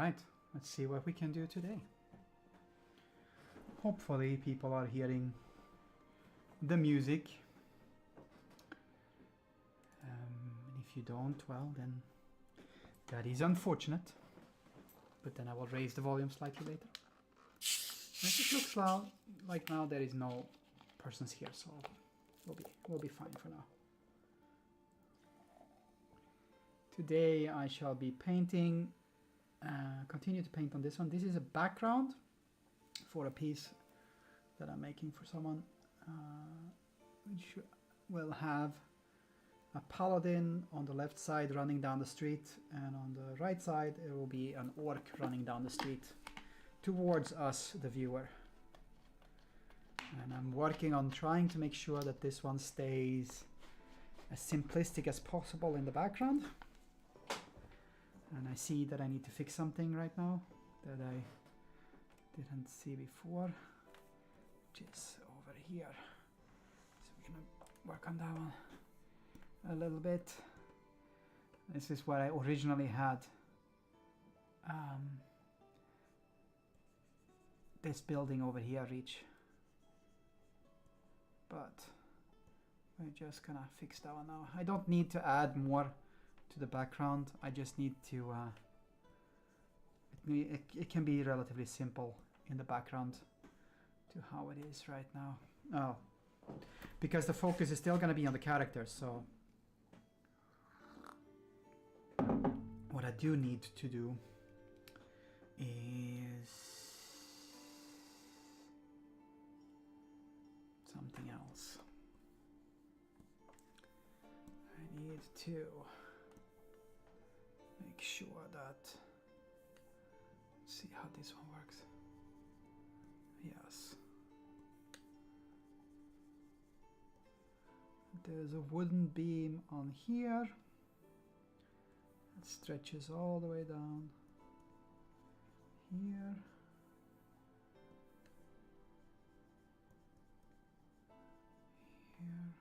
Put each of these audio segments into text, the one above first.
right, let's see what we can do today. Hopefully people are hearing the music. If you don't, well then that is unfortunate. But then I will raise the volume slightly later. As it looks like now there is no persons here, so we'll be fine for now. Today I shall be painting, continue to paint on this one. This is a background for a piece that I'm making for someone, which will have a paladin on the left side running down the street, and on the right side it will be an orc running down the street towards us, the viewer. And I'm working on trying to make sure that this one stays as simplistic as possible in the background. And I see that I need to fix something right now that I didn't see before, which is over here. So we're gonna work on that one a little bit. This is where I originally had this building over here reach, but we're just gonna fix that one now. I don't need to add more to the background. I just need to it can be relatively simple in the background to how it is right now. Oh, because the focus is still going to be on the characters, so what I do need to do is something else. I need to make sure that, let's see how this one works. Yes. There's a wooden beam on here. It stretches all the way down here. Here.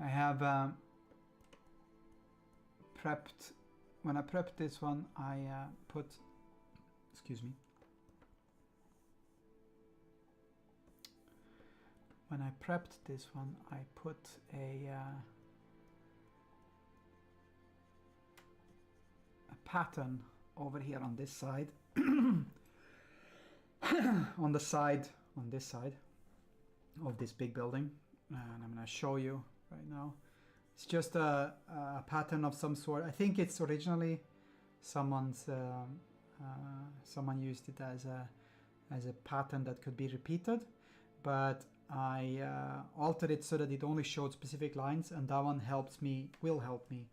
I have prepped, when I prepped this one, I put, excuse me, when I prepped this one, I put a pattern over here on this side, on this side of this big building, and I'm going to show you right now. It's just a pattern of some sort. I think it's originally someone's someone used it as a pattern that could be repeated, but I altered it so that it only showed specific lines, and that one will help me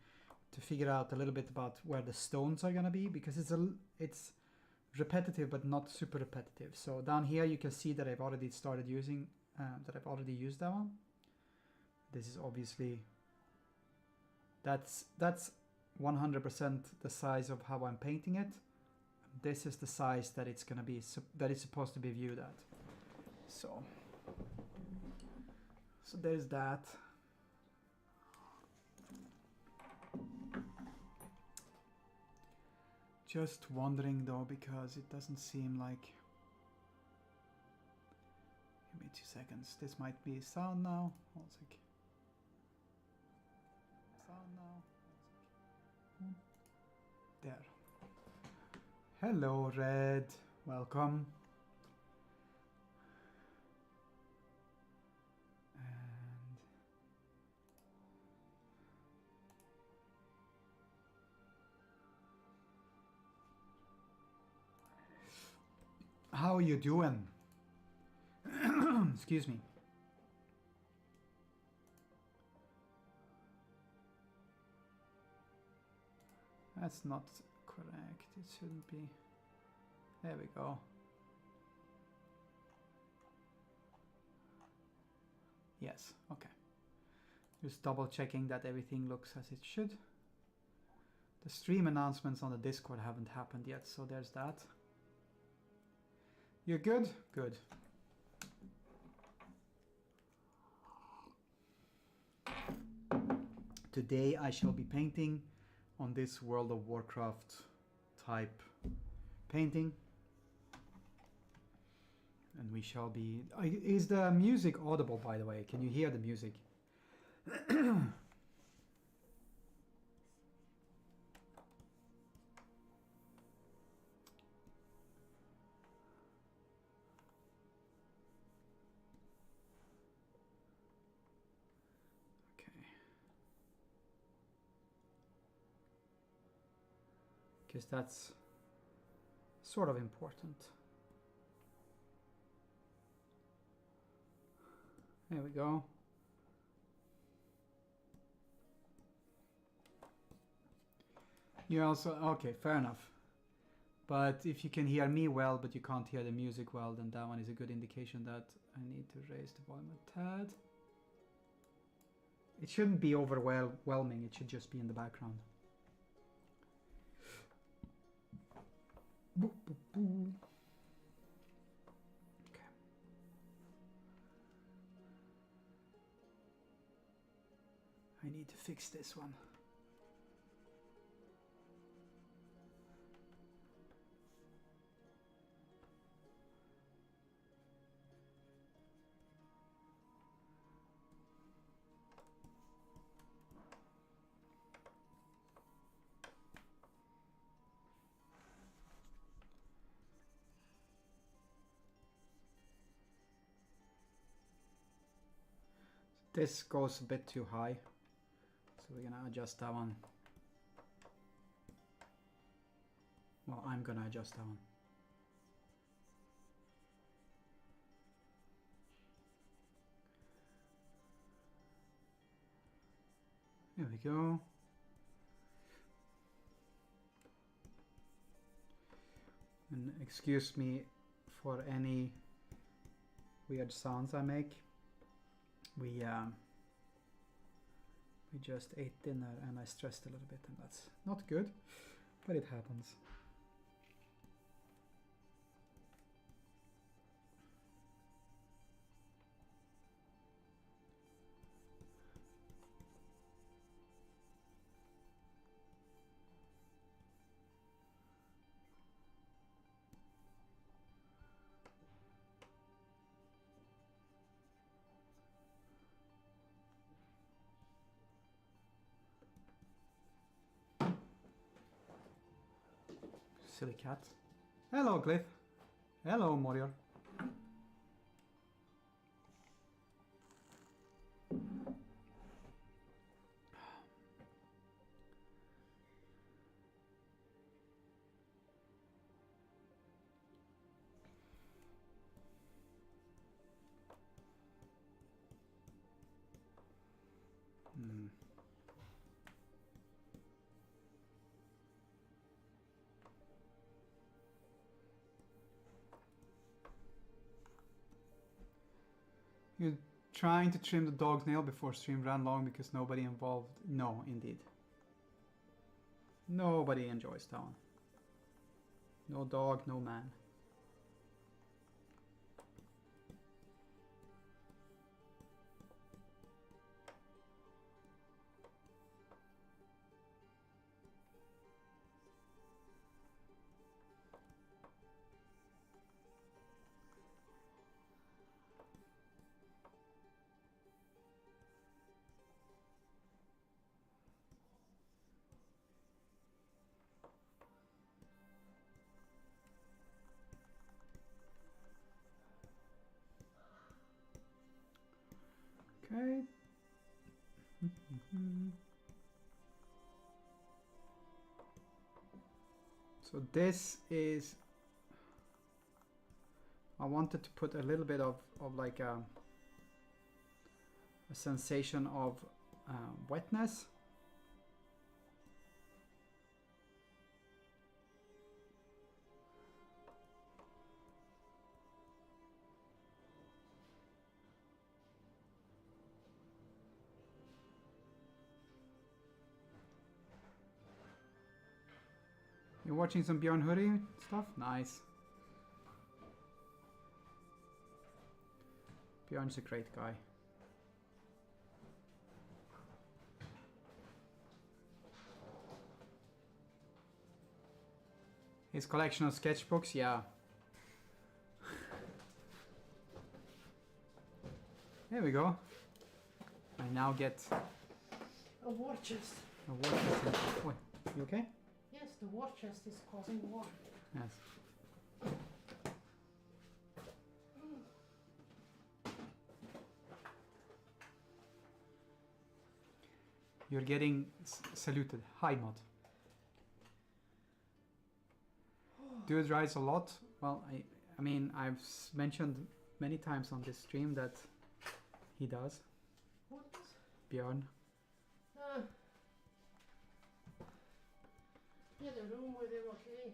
to figure out a little bit about where the stones are going to be, because it's repetitive but not super repetitive. So down here you can see that I've already started using I've already used that one. This is obviously, that's 100% the size of how I'm painting it. This is the size that it's going to be, that it's supposed to be viewed at. So there's that. Just wondering though, because it doesn't seem like, give me 2 seconds. This might be sound now. Hold a sec. Sound now. There. Hello, Red. Welcome. And how are you doing? Excuse me. That's not correct. It shouldn't be. There we go. Yes, okay. Just double checking that everything looks as it should. The stream announcements on the Discord haven't happened yet, so there's that. You're good? Good. today I shall be painting on this World of Warcraft type painting. And we shall be... Is the music audible, by the way? Can you hear the music? Because that's sort of important. There we go. You also, okay, fair enough. But if you can hear me well, but you can't hear the music well, then that one is a good indication that I need to raise the volume a tad. It shouldn't be overwhelming, it should just be in the background. Okay. I need to fix this one. This goes a bit too high, so we're gonna adjust that one. Well, I'm gonna adjust that one. There we go. And excuse me for any weird sounds I make. We just ate dinner and I stressed a little bit, and that's not good, but it happens. Silly cat. Hello, Glyph. Hello, Morior. You're trying to trim the dog's nail before stream ran long because nobody involved. No, indeed. Nobody enjoys that one. No dog, no man. Okay. So this is, I wanted to put a little bit of like a sensation of wetness. You're watching some Bjorn Hurri stuff? Nice. Bjorn's a great guy. His collection of sketchbooks, yeah. There we go. I now get A war chest. a war chest. Wait, you okay? Yes, the war chest is causing war. Yes. You're getting saluted. Hi, Mod. Dude writes a lot. Well, I mean, I've mentioned many times on this stream that he does. What? Björn. Yeah, the room with him, okay.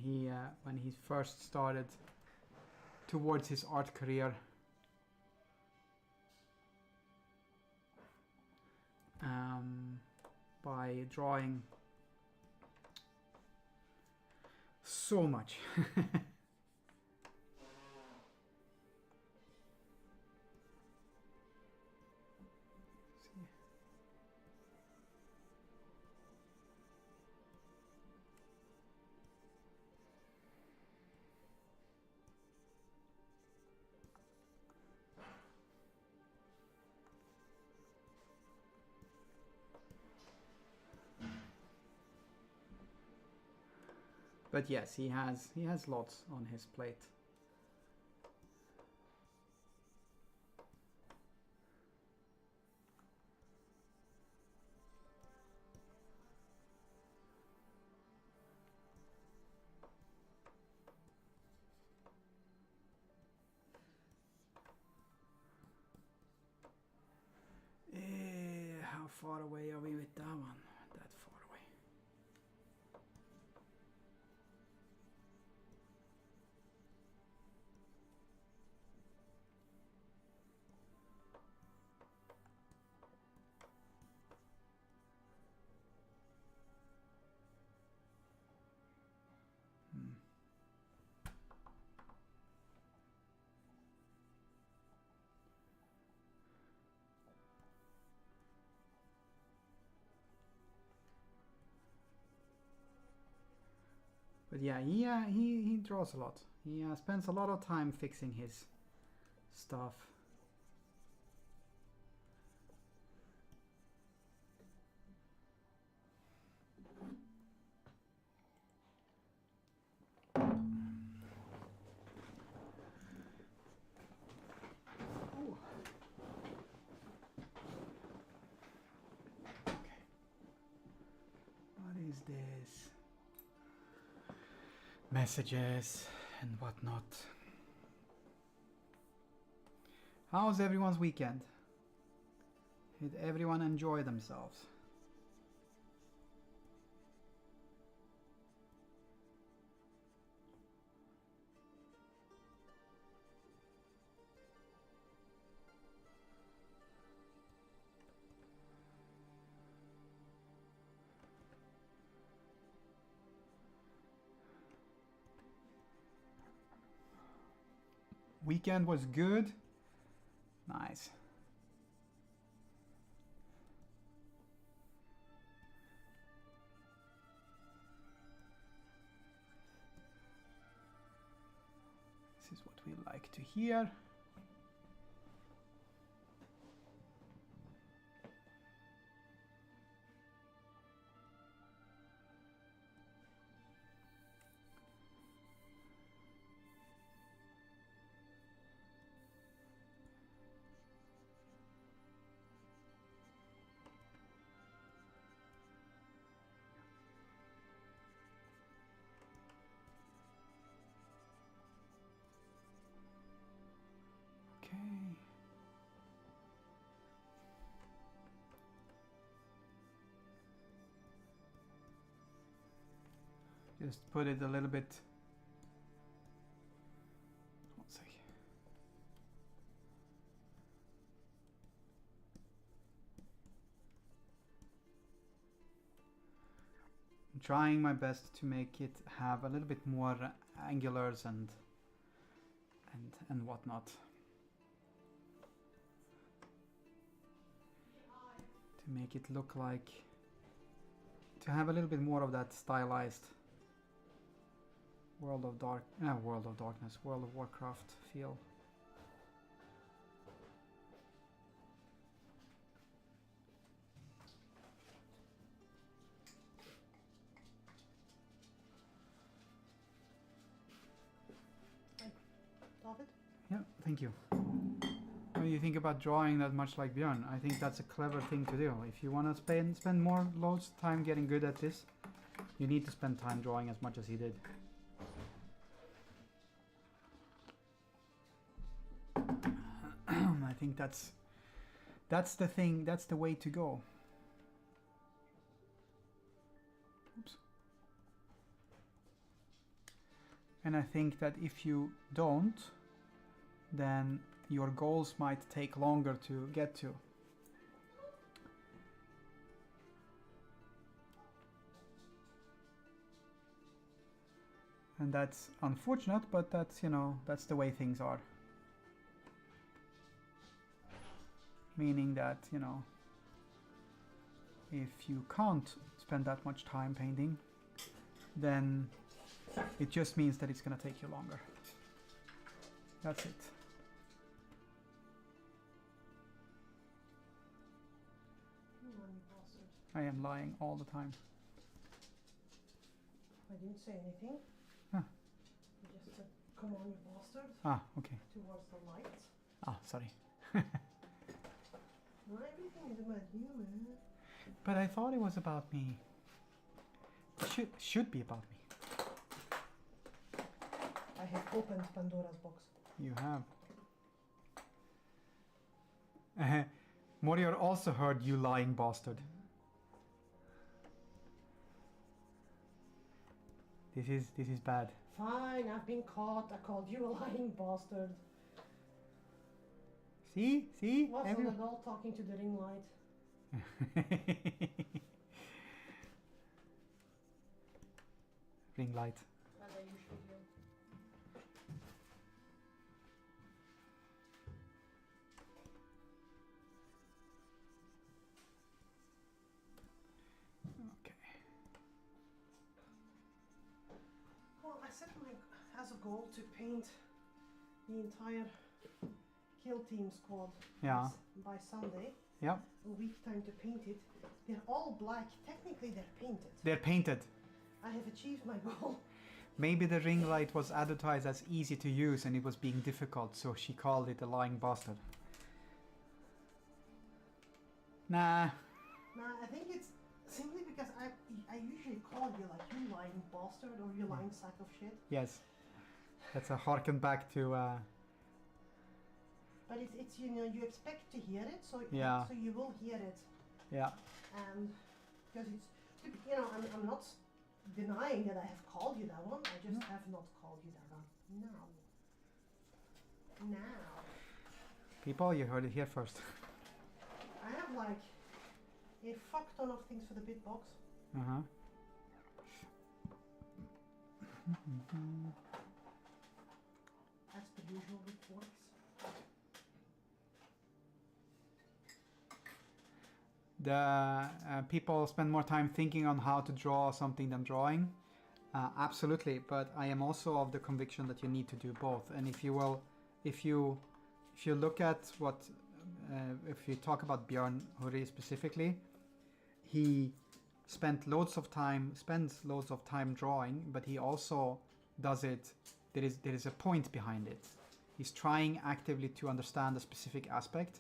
He when he first started towards his art career, by drawing so much. But yes, he has lots on his plate. How far away are we with that one? That far away. But yeah, he draws a lot. He spends a lot of time fixing his stuff. What is this? Messages and whatnot. How's everyone's weekend? Did everyone enjoy themselves? Weekend was good. Nice. This is what we like to hear. Okay. Just put it a little bit. One sec. I'm trying my best to make it have a little bit more angulars and whatnot. to make it look like, to have a little bit more of that stylized World of Darkness, World of Warcraft feel. David? Yeah, thank you. When you think about drawing that much like Björn, I think that's a clever thing to do. If you want to spend loads of time getting good at this, you need to spend time drawing as much as he did. I think that's the thing, that's the way to go. Oops. And I think that if you don't, then your goals might take longer to get to. And that's unfortunate, but that's, you know, that's the way things are. Meaning that, you know, if you can't spend that much time painting, then it just means that it's going to take you longer. That's it. I am lying all the time. I didn't say anything. Huh. I just said, come on, you bastard. Ah, okay. Towards the light. Ah, sorry. Not everything is about you, man. But I thought it was about me. It should be about me. I have opened Pandora's box. You have. Morior also heard you lying bastard. This is bad. Fine, I've been caught. I called you a lying bastard. See? What's the doll talking to the ring light? Ring light. As I usually do. Okay. Well, I set as a goal to paint the entire kill team squad by Sunday. Yeah. A week time to paint it. They're all black. Technically, they're painted. They're painted. I have achieved my goal. Maybe the ring light was advertised as easy to use and it was being difficult, so she called it a lying bastard. Nah. Nah, I think it's simply because I usually call you like you lying bastard or you lying sack of shit. Yes. That's a harken back to But it's you know, you expect to hear it, so Yeah. so you will hear it. yeah. And because it's, you know, I'm not denying that I have called you that one. I just have not called you that one. Now. People, you heard it here first. I have like a fuck ton of things for the big box. Uh-huh. As per usual with works. The people spend more time thinking on how to draw something than drawing. Absolutely, but I am also of the conviction that you need to do both. And if you look at what, if you talk about Björn Huri specifically, he spends loads of time drawing, but he also does it. There is a point behind it. He's trying actively to understand a specific aspect,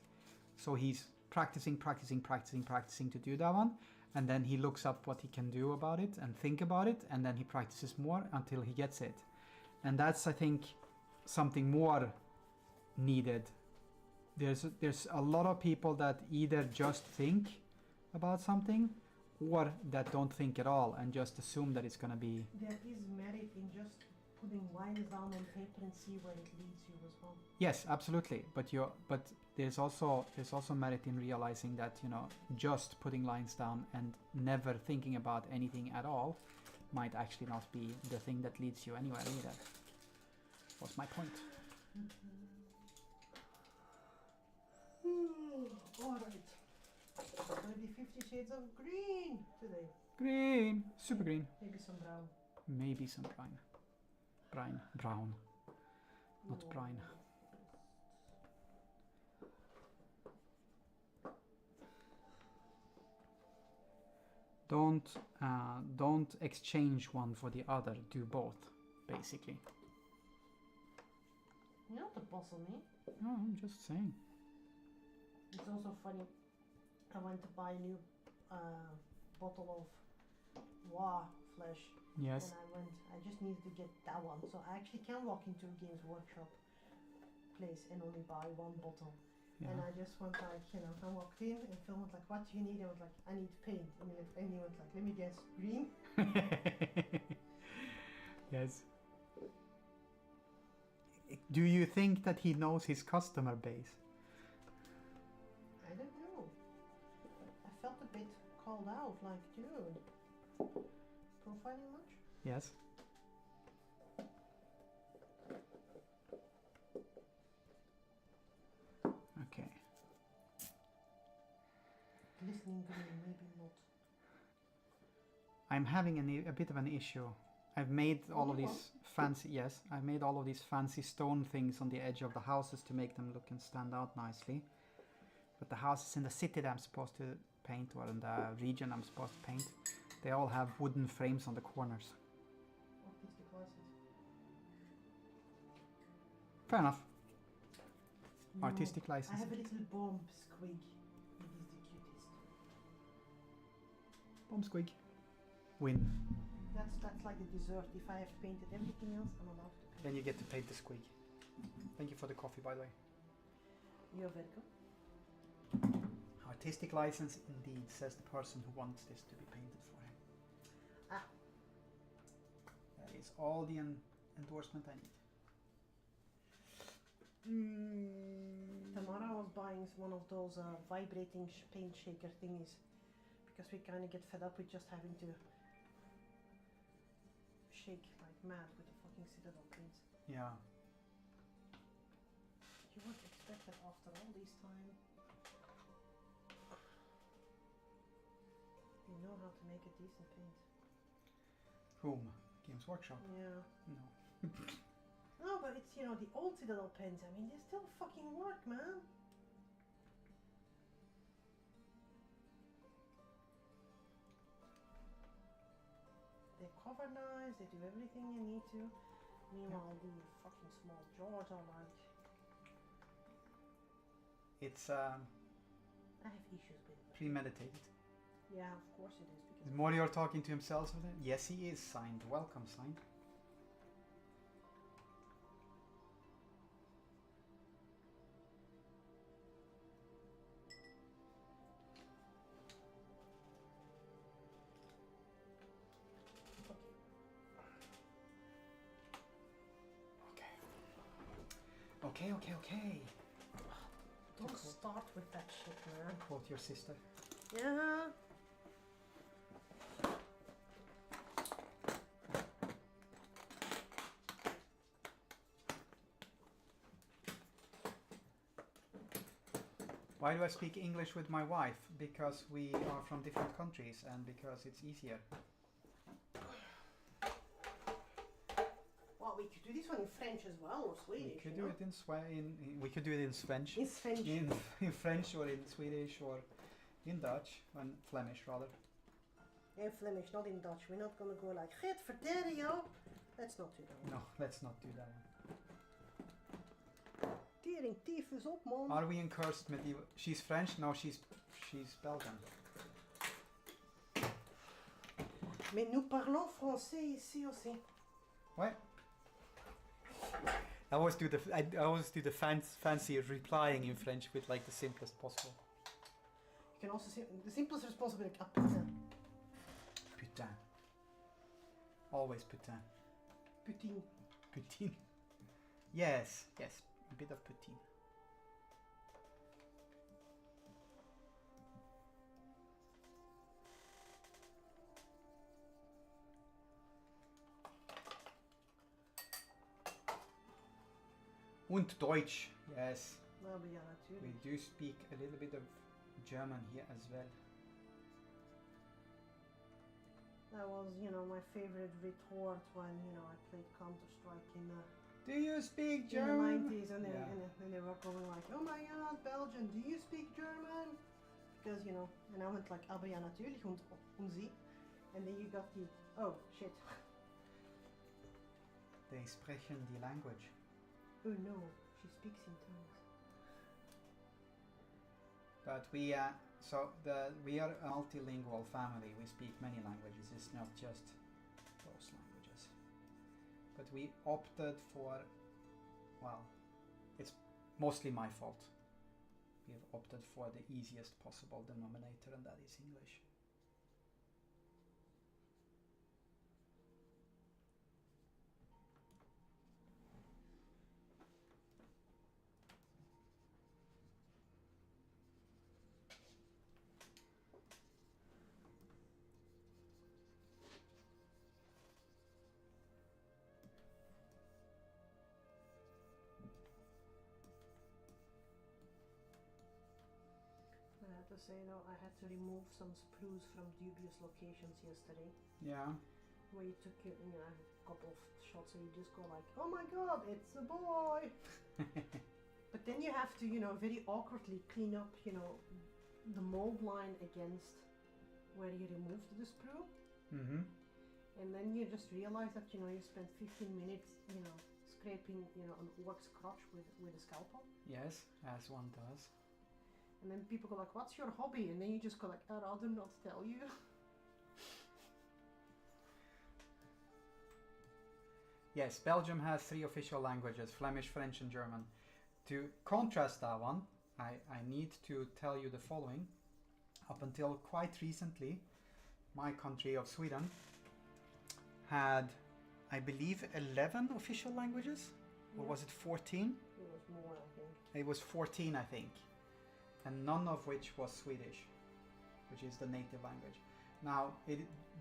so he's practicing to do that one, and then he looks up what he can do about it and think about it, and then he practices more until he gets it. And that's, I think, something more needed. There's a lot of people that either just think about something or that don't think at all and just assume that it's going to be. There is merit in just putting lines down on paper and see where it leads you as well. Yes, absolutely. But there's also merit in realizing that, you know, just putting lines down and never thinking about anything at all might actually not be the thing that leads you anywhere either. What's my point? All right. It's gonna be 50 shades of green today. Green, super green. Maybe some brown. Maybe some brown. Brown, not No. brine. Don't exchange one for the other. Do both, basically. You're not the boss of me. No, I'm just saying. It's also funny. I went to buy a new bottle of raw flesh. Yes. And I just needed to get that one. So I actually can walk into a Games Workshop place and only buy one bottle. Yeah. And I just went like, I walked in and Phil went like, what do you need? I was like, I need paint. And he went like, let me guess, green? Yes. Do you think that he knows his customer base? I don't know. I felt a bit called out, like, dude, profiling much? Yes. Okay. Glistening green, maybe not. I'm having a bit of an issue. I've made all of You these I've made all of these fancy stone things on the edge of the houses to make them look and stand out nicely. But the houses in the city that I'm supposed to paint, or in the region I'm supposed to paint, they all have wooden frames on the corners. Artistic license. Fair enough. No, Artistic I license. have a little bomb squig. It is the cutest. Bomb squig. Win. That's like the dessert. If I have painted everything else, I'm allowed to paint. Then you get to paint the squig. Thank you for the coffee, by the way. You're welcome. Artistic license indeed, says the person who wants this to be painted for him. Ah. That is all the endorsement I need. Tamara was buying one of those vibrating paint shaker thingies because we kind of get fed up with just having to shake like mad with the fucking Citadel paints. Yeah. You would expect that after all this time. You know how to make a decent paint. Whom? Games Workshop? Yeah. No. No, but it's, the old Citadel paints. I mean, they still fucking work, man. They cover nice, they do everything you need to. Meanwhile, the fucking small drawers are like... It's I have issues with it. premeditated. Yeah, of course it is. Is Because Morior talking to himself? Yes, he is. Signed. Welcome, signed. Okay. don't start with that shit, man. Quote your sister. Yeah. Why do I speak English with my wife? Because we are from different countries and because it's easier. Well, we could do this one in French as well, or Swedish. We could do it in we could do it in French. In French. In French or in Swedish or in Dutch, and Flemish rather. In Flemish, not in Dutch. We're not gonna go like, "Get verder, yo." Let's not do that one. No, let's not do that one. Tering tyfus op, man. Are we in cursed medieval? She's French? No, she's Belgian. Mais nous parlons français ici aussi. What? I always do the fancy replying in French with like the simplest possible. You can also say the simplest response will be like, ah, putain. Putain. Always putain. Poutine. Poutine. Yes, a bit of poutine. Und Deutsch, yes. Nou, ja, natuurlijk. We do speak a little bit of German here as well. That was, you know, my favorite retort when, you know, I played Counter-Strike in the Do you speak in German? the 90s, and Yeah. they were going like, oh my god, Belgian, do you speak German? Because, you know, and I went like, aber ja natürlich, und Sie? And then you got the, oh shit. They sprechen die language. Oh no, she speaks in tongues. But we we are a multilingual family. We speak many languages. It's not just those languages. But we opted for, well, it's mostly my fault. We have opted for the easiest possible denominator, and that is English. I have to say, you know, I had to remove some sprues from dubious locations yesterday. Yeah. Where you took, you know, a couple of shots and you just go like, oh my god, it's a boy! But then you have to, you know, very awkwardly clean up, you know, the mold line against where you removed the sprue. Mm-hmm. And then you just realize that, you know, you spent 15 minutes, you know, scraping, you know, an orc's crotch with a scalpel. Yes, as one does. And then people go like, what's your hobby? And then you just go like, I'd rather not tell you. Yes, Belgium has 3 official languages, Flemish, French and German. To contrast that one, I need to tell you the following. Up until quite recently, my country of Sweden had, I believe, 11 official languages? Or was it 14? It was more, I think. It was 14, I think. And none of which was Swedish, which is the native language. Now,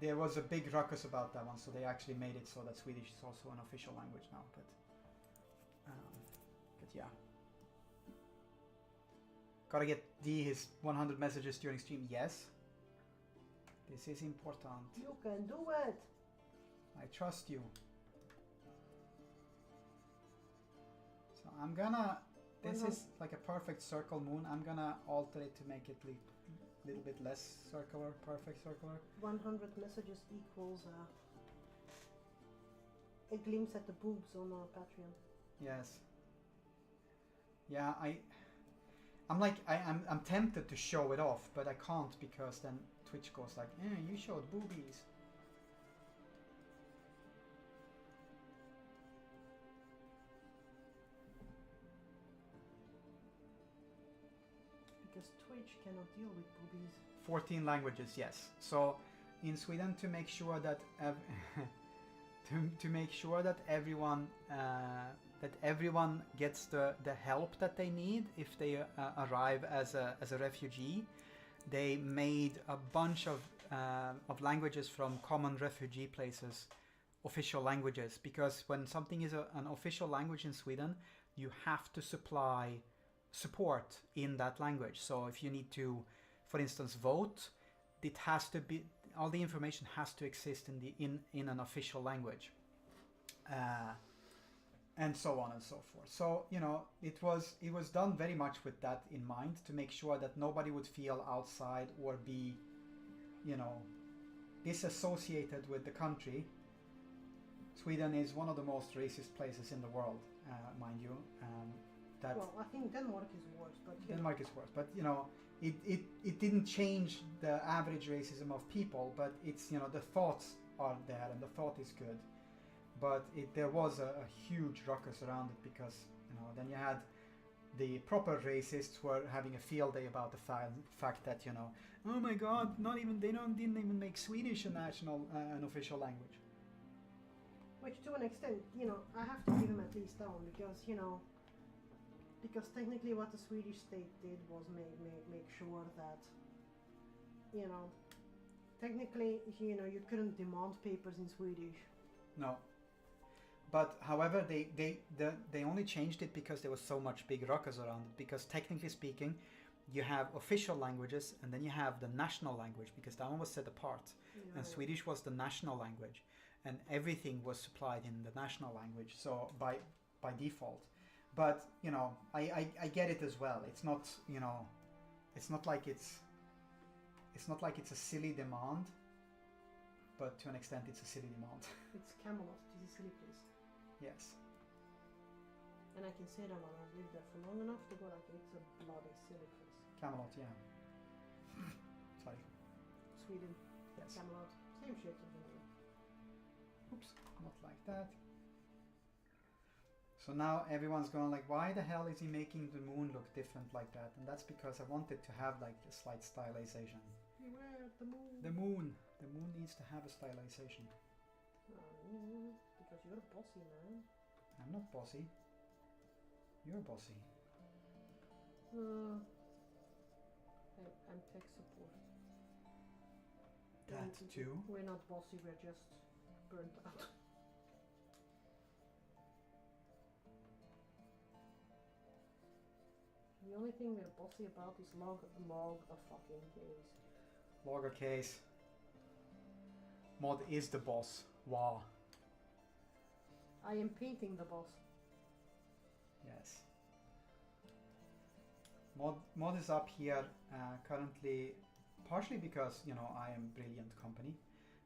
there was a big ruckus about that one, so they actually made it so that Swedish is also an official language now. But yeah. Gotta get his 100 messages during stream. Yes. This is important. You can do it! I trust you. So I'm gonna... This is like a perfect circle moon. I'm gonna alter it to make it a little bit less circular, perfect circular. 100 messages equals a glimpse at the boobs on our Patreon. Yes. Yeah, I'm tempted to show it off, but I can't because then Twitch goes like, you showed boobies. Because Twitch cannot deal with boobies. 14 languages, yes. So in Sweden, to make sure that to make sure that everyone gets the help that they need if they arrive as a refugee, they made a bunch of languages from common refugee places official languages, because when something is an official language in Sweden, you have to supply support in that language. So if you need to, for instance, vote, it has to be, all the information has to exist in an official language, and so on and so forth. So, you know, it was done very much with that in mind, to make sure that nobody would feel outside or be, you know, disassociated with the country. Sweden is one of the most racist places in the world, mind you. Well, I think Denmark is worse, but Denmark is worse, but you know, it didn't change the average racism of people, but it's, you know, the thoughts are there and the thought is good, but there was a huge ruckus around it, because, you know, then you had the proper racists who were having a field day about the fact that, you know, oh my god, didn't even make Swedish a national an official language. Which to an extent, you know, I have to give him at least that one, because, you know, because technically what the Swedish state did was make sure that, you know, technically, you know, you couldn't demand papers in Swedish. No. But however, they only changed it because there was so much big ruckus around it, because technically speaking, you have official languages, and then you have the national language, because that one was set apart. Yeah, And Swedish was the national language, and everything was supplied in the national language, so by default. But you know, I get it as well. It's not, you know, it's not like it's a silly demand, but to an extent it's a silly demand. It's Camelot. It is a silly place. Yes. And I can say that when I've lived there for long enough to go like, it's a bloody silly place. Camelot, yeah. Sorry. Sweden, Yes. Camelot, same shit. Really. Oops, not like that. So now everyone's going like, why the hell is he making the moon look different like that? And that's because I wanted to have like a slight stylization. Beware the moon. The moon needs to have a stylization. Because you're bossy, man. I'm not bossy. You're bossy. I'm tech support. That too. We're not bossy, we're just burnt out. The only thing we're bossy about is log a fucking case. Log a case. Mod is the boss. Wow. I am painting the boss. Yes. Mod is up here currently, partially because, you know, I am brilliant company,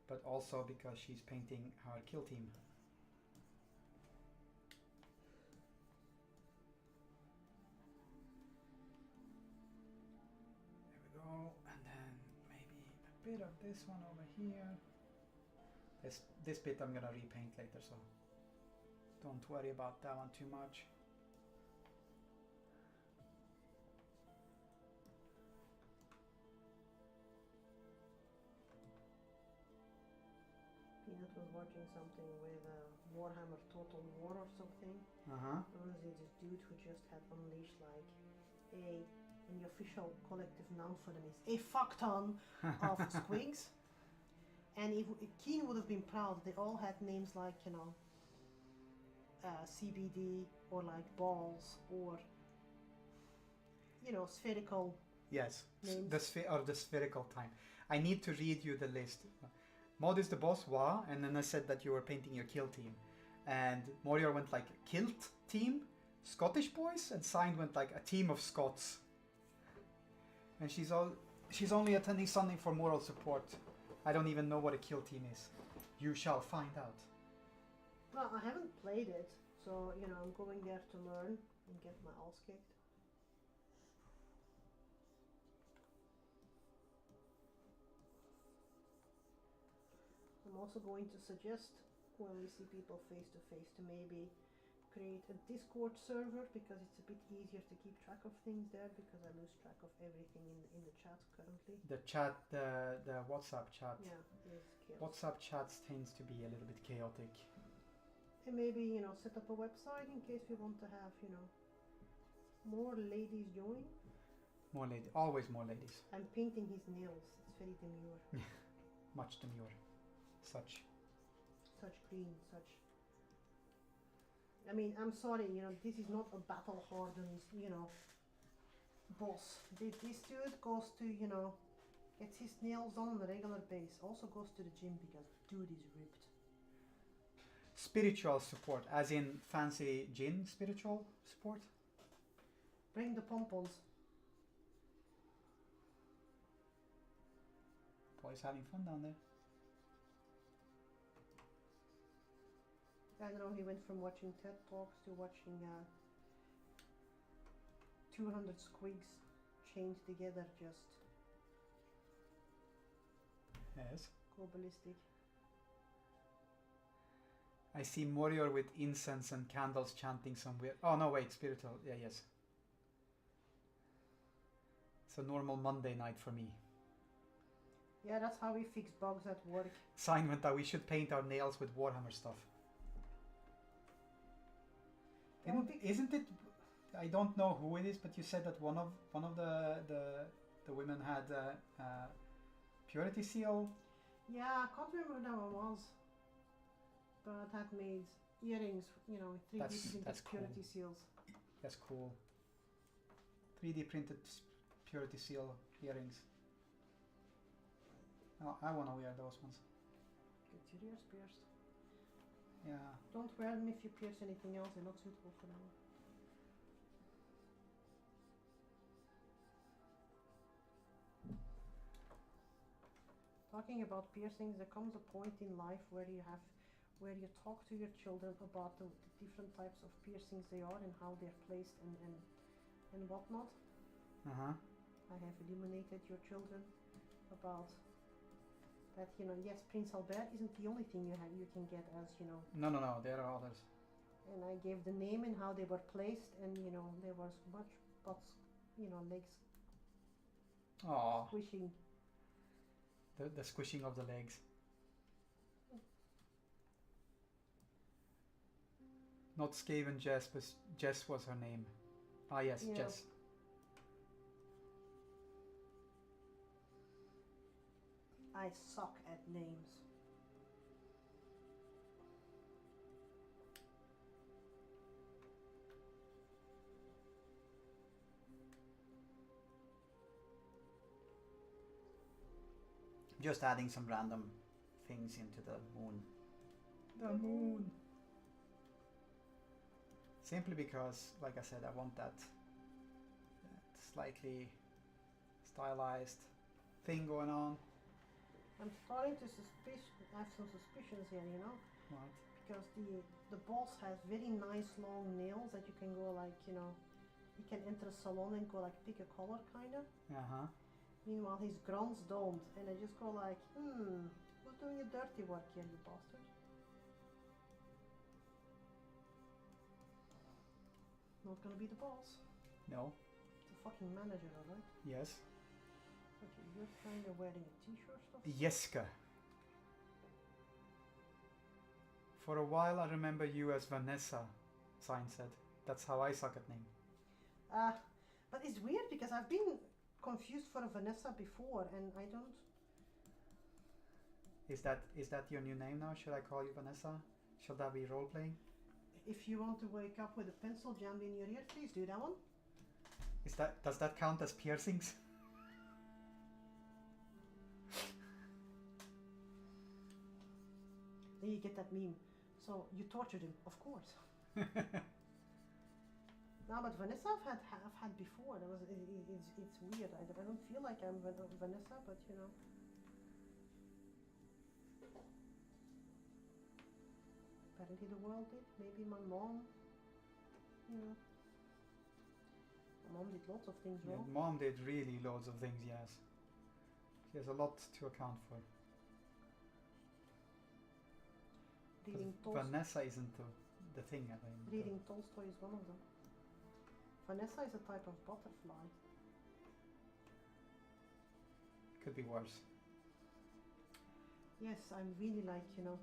but also because she's painting her kill team. There we go, and then maybe a bit of this one over here. This bit I'm gonna repaint later, so don't worry about that one too much. Peanut was watching something with Warhammer Total War or something. Uh-huh. And there's this dude who just had unleashed like and the official collective noun for them is a fuck ton of squigs. And if Keen would have been proud, they all had names like, you know, CBD or like balls or, you know, spherical. Yes, names. the spherical time. I need to read you the list. Mod is the boss, wow, and then I said that you were painting your kill team. And Morior went like, kilt team? Scottish boys? And Sign went like, a team of Scots. And she's only attending Sunday for moral support. I don't even know what a kill team is. You shall find out. Well, I haven't played it, so, you know, I'm going there to learn and get my ass kicked. I'm also going to suggest, when we see people face to face, to maybe create a Discord server, because it's a bit easier to keep track of things there, because I lose track of everything in the chat currently. The chat, the WhatsApp chat. Yeah, is chaos. WhatsApp chats tends to be a little bit chaotic. And maybe, you know, set up a website in case we want to have, you know, more ladies join. More ladies, always more ladies. I'm painting his nails. It's very demure. Much demure. Such Green, such. I mean, I'm sorry, you know, this is not a battle hardened, you know, boss. This dude goes to, you know, gets his nails done on a regular basis. Also goes to the gym because dude is ripped. Spiritual support, as in fancy gin spiritual support? Bring the pompons. Boys having fun down there. I don't know, he went from watching TED Talks to watching 200 squigs chained together just Yes. go ballistic. I see Morior with incense and candles chanting some weird... Oh no, wait, spiritual. Yeah, yes. It's a normal Monday night for me. Yeah, that's how we fix bugs at work. Sign went that we should paint our nails with Warhammer stuff. Isn't it? I don't know who it is, but you said that one of the women had a purity seal. Yeah, I can't remember who that one was. But had made earrings, you know, 3D printed that's cool. purity seals. That's cool. 3D printed purity seal earrings. Oh, I want to wear those ones. Get your ears pierced. Yeah. Don't wear them if you pierce anything else. They're not suitable for them. Talking about piercings, there comes a point in life where you talk to your children about the different types of piercings they are and how they're placed and whatnot. Uh-huh. I have illuminated your children about that, you know, yes, Prince Albert isn't the only thing you can get as, you know. No, there are others. And I gave the name and how they were placed, and, you know, there was much butts, you know, legs Oh, squishing. the squishing of the legs. Not Skaven Jess, but Jess was her name. Ah, yes, Yeah. Jess. I suck at names. Just adding some random things into the moon. The moon! Simply because, like I said, I want that slightly stylized thing going on. I'm starting to have some suspicions here, you know, What? because the boss has very nice long nails that you can go like, you know, you can enter a salon and go like pick a color kind of. Uh-huh. Meanwhile, his grunts don't, and I just go like, who's doing your dirty work here, you bastard? Not gonna be the boss. No. It's a fucking manager, alright? Yes. Okay, you're kind of wearing a t-shirt stuff. Jeska. For a while I remember you as Vanessa, Sign said. That's how I suck at name. But it's weird because I've been confused for a Vanessa before, and I don't. Is that your new name now? Should I call you Vanessa? Should that be role playing? If you want to wake up with a pencil jammed in your ear, please do that one. Does that count as piercings? Then you get that meme. So you tortured him, of course. No, but Vanessa I've had before. It's weird. I don't feel like I'm Vanessa, but you know. Apparently the world did. Maybe my mom. You know. My mom did lots of things Yeah, wrong. Mom did really loads of things, yes. She has a lot to account for. Reading Vanessa isn't the thing, I think. Reading Tolstoy is one of them. Vanessa is a type of butterfly. Could be worse. Yes, I'm really like, you know,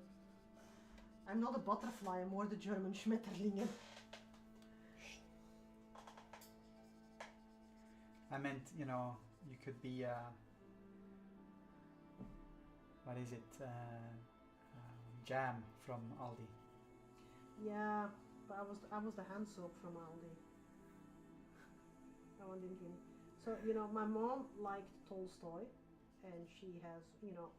I'm not a butterfly, I'm more the German Schmetterlinge. I meant, you know, you could be what is it? Jam from Aldi. Yeah, but I was the hand soap from Aldi. That one didn't win. So, you know, my mom liked Tolstoy, and she has, you know,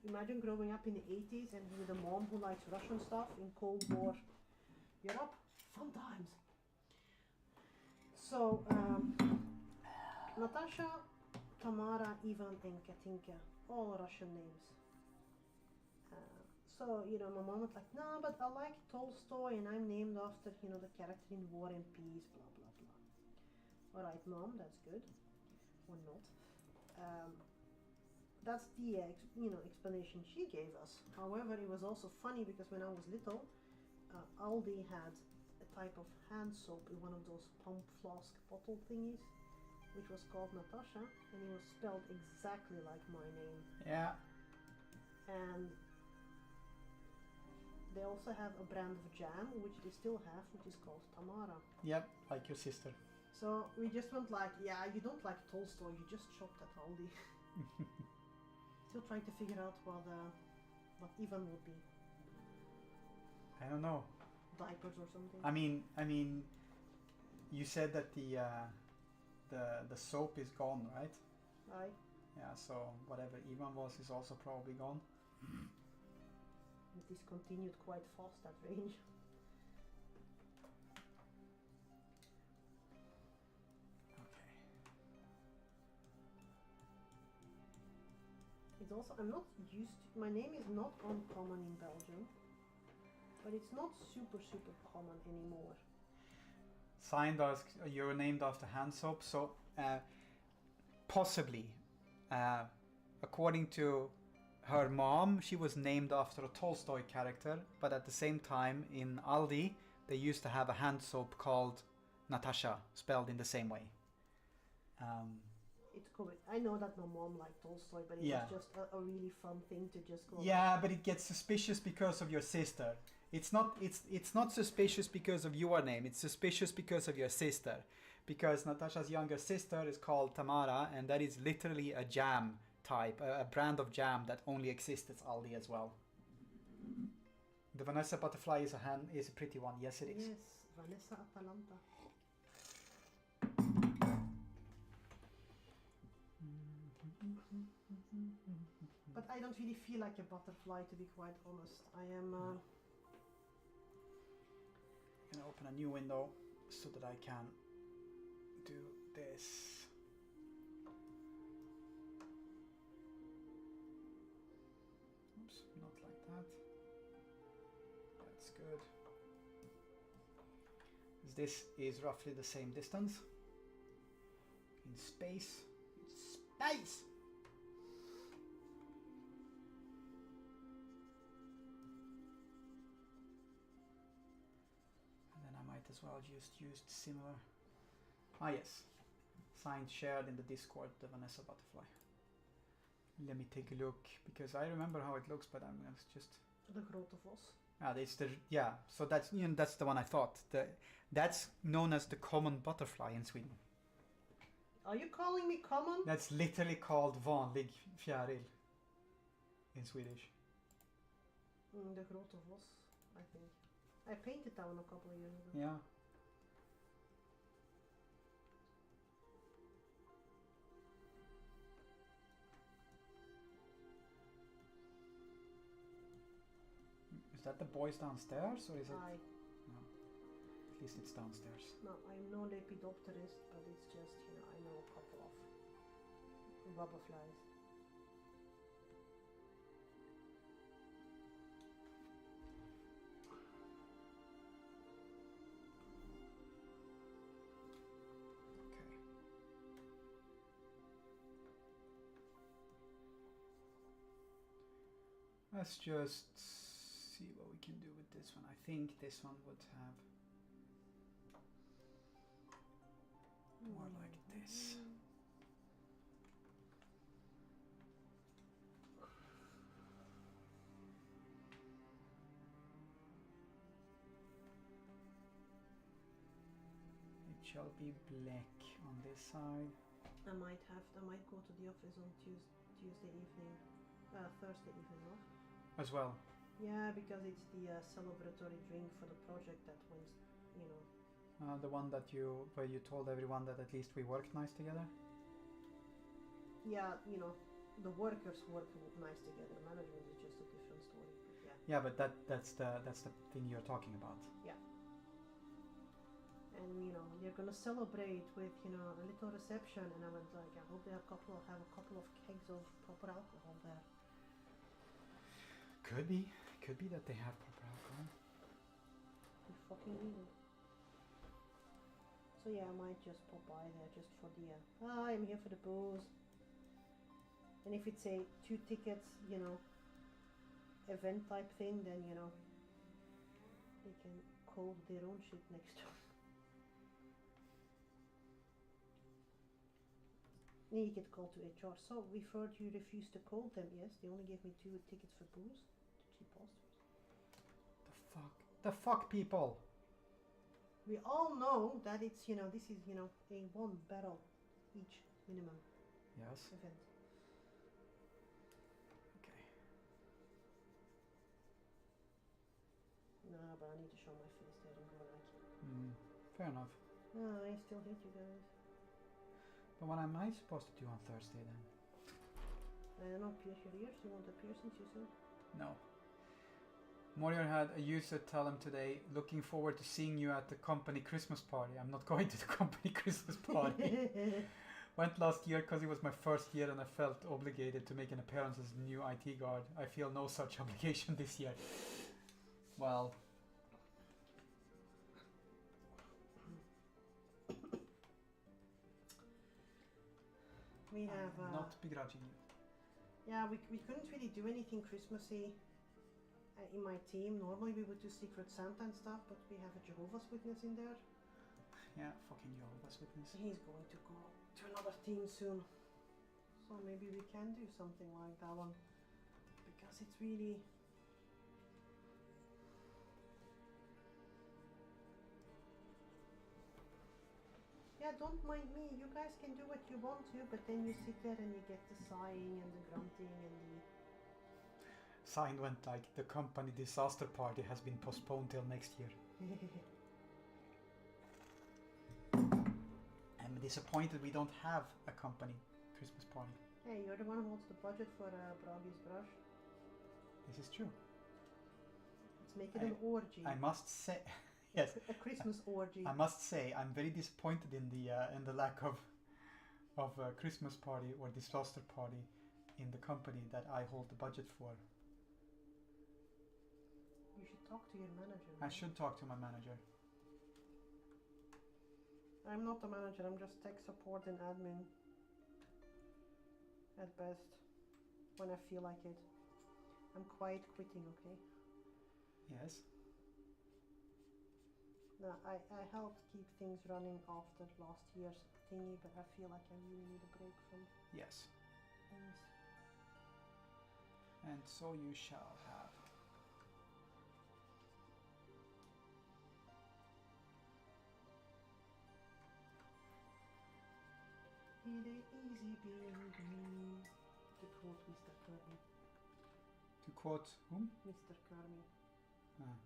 imagine growing up in the 80s and with a mom who likes Russian stuff in Cold War Europe. Fun times. So, Natasha, Tamara, Ivan, and Katinka, all Russian names. So, you know, my mom was like, no, but I like Tolstoy and I'm named after, you know, the character in War and Peace, blah, blah, blah. Alright, Mom, that's good. Or not. That's the, explanation she gave us. However, it was also funny because when I was little, Aldi had a type of hand soap in one of those pump flask bottle thingies, which was called Natasha, and it was spelled exactly like my name. Yeah. And they also have a brand of jam, which they still have, which is called Tamara. Yep, like your sister. So we just went like, yeah, you don't like Tolstoy, you just shopped at Aldi. Still trying to figure out what Ivan would be. I don't know. Diapers or something. I mean, you said that the the soap is gone, right? Aye. Yeah, so whatever Ivan was is also probably gone. It discontinued quite fast, that range. Okay. It's also, I'm not used to, my name is not uncommon in Belgium, but it's not super common anymore. Signed as you're named after hand soap, so possibly, according to her mom, she was named after a Tolstoy character, but at the same time in Aldi they used to have a hand soap called Natasha, spelled in the same way. It's cool. I know that my mom liked Tolstoy, but it Yeah. was just a really fun thing to just go. Yeah, but it gets suspicious because of your sister. It's not suspicious because of your name. It's suspicious because of your sister. Because Natasha's younger sister is called Tamara, and that is literally a jam type, a brand of jam that only exists at Aldi as well. The Vanessa butterfly is a pretty one. Yes, it is. Yes, Vanessa Atalanta. But I don't really feel like a butterfly, to be quite honest. I am. I'm gonna open a new window so that I can do this. Oops, not like that. That's good. This is roughly the same distance in space. Space! And then I might as well just use similar. Ah yes, signed, shared in the Discord, the Vanessa butterfly. Let me take a look, because I remember how it looks, but I'm gonna just... the grote vos. Ah, it's the, yeah, so that's, you know, that's the one I thought. That's known as the common butterfly in Sweden. Are you calling me common? That's literally called vanlig fjäril in Swedish. The grote vos, I think. I painted that one a couple of years ago. Yeah. Is that the boys downstairs, or is it? Aye. No. At least it's downstairs. No, I'm no lepidopterist, but it's just, you know, I know a couple of rubberflies. Okay. Let's just see what we can do with this one. I think this one would have more like this. It shall be black on this side. I might go to the office on Thursday evening off. As well. Yeah, because it's the celebratory drink for the project that went, you know. The one that where you told everyone that at least we worked nice together? Yeah, you know, the workers work nice together. Management is just a different story. But yeah. Yeah, but that's the thing you're talking about. Yeah. And you know, they're gonna celebrate with, you know, a little reception, and I went like, I hope they have a couple of kegs of proper alcohol there. Could be that they have proper alcohol. You fucking weird. So yeah, I might just pop by there just for the I'm here for the booze. And if it's a 2 tickets, you know, event type thing, then you know, they can code their own shit next to it. You get called to HR. So we've heard you refused to call them. Yes, they only gave me 2 tickets for booze. Cheap bastards. The fuck, people. We all know that it's, you know, this is, you know, a 1 barrel each minimum Yes. event. Okay. Nah, but I need to show my face there and go like, Fair enough. oh, I still hate you guys. But what am I supposed to do on Thursday then? I don't know, pierce your ears? You want to piercings yourself? No. Morion had a user tell him today, looking forward to seeing you at the company Christmas party. I'm not going to the company Christmas party. Went last year because it was my first year and I felt obligated to make an appearance as a new IT guard. I feel no such obligation this year. Well, we have not begrudging you. yeah, we couldn't really do anything Christmassy in my team. Normally we would do Secret Santa and stuff, but we have a Jehovah's Witness in there. Yeah, fucking Jehovah's Witness. He's going to go to another team soon. So maybe we can do something like that one. Because it's really... Yeah, don't mind me. You guys can do what you want to, but then you sit there and you get the sighing and the grunting and the... Sign went like, the company disaster party has been postponed till next year. I'm disappointed we don't have a company Christmas party. Hey, you're the one who holds the budget for Broggy's Brush. This is true. Let's make it an orgy. I must say, yes. A Christmas orgy. I must say, I'm very disappointed in the lack of a Christmas party or disaster party in the company that I hold the budget for. You should talk to your manager. I should talk to my manager. I'm not the manager, I'm just tech support and admin. At best. When I feel like it. I'm quiet quitting, okay? Yes. No, I helped keep things running after last year's thingy, but I feel like I really need a break from Yes. things. And so you shall have. It ain't easy being me. To quote Mr. Kirby. To quote whom? Mr. Kirby. Ah.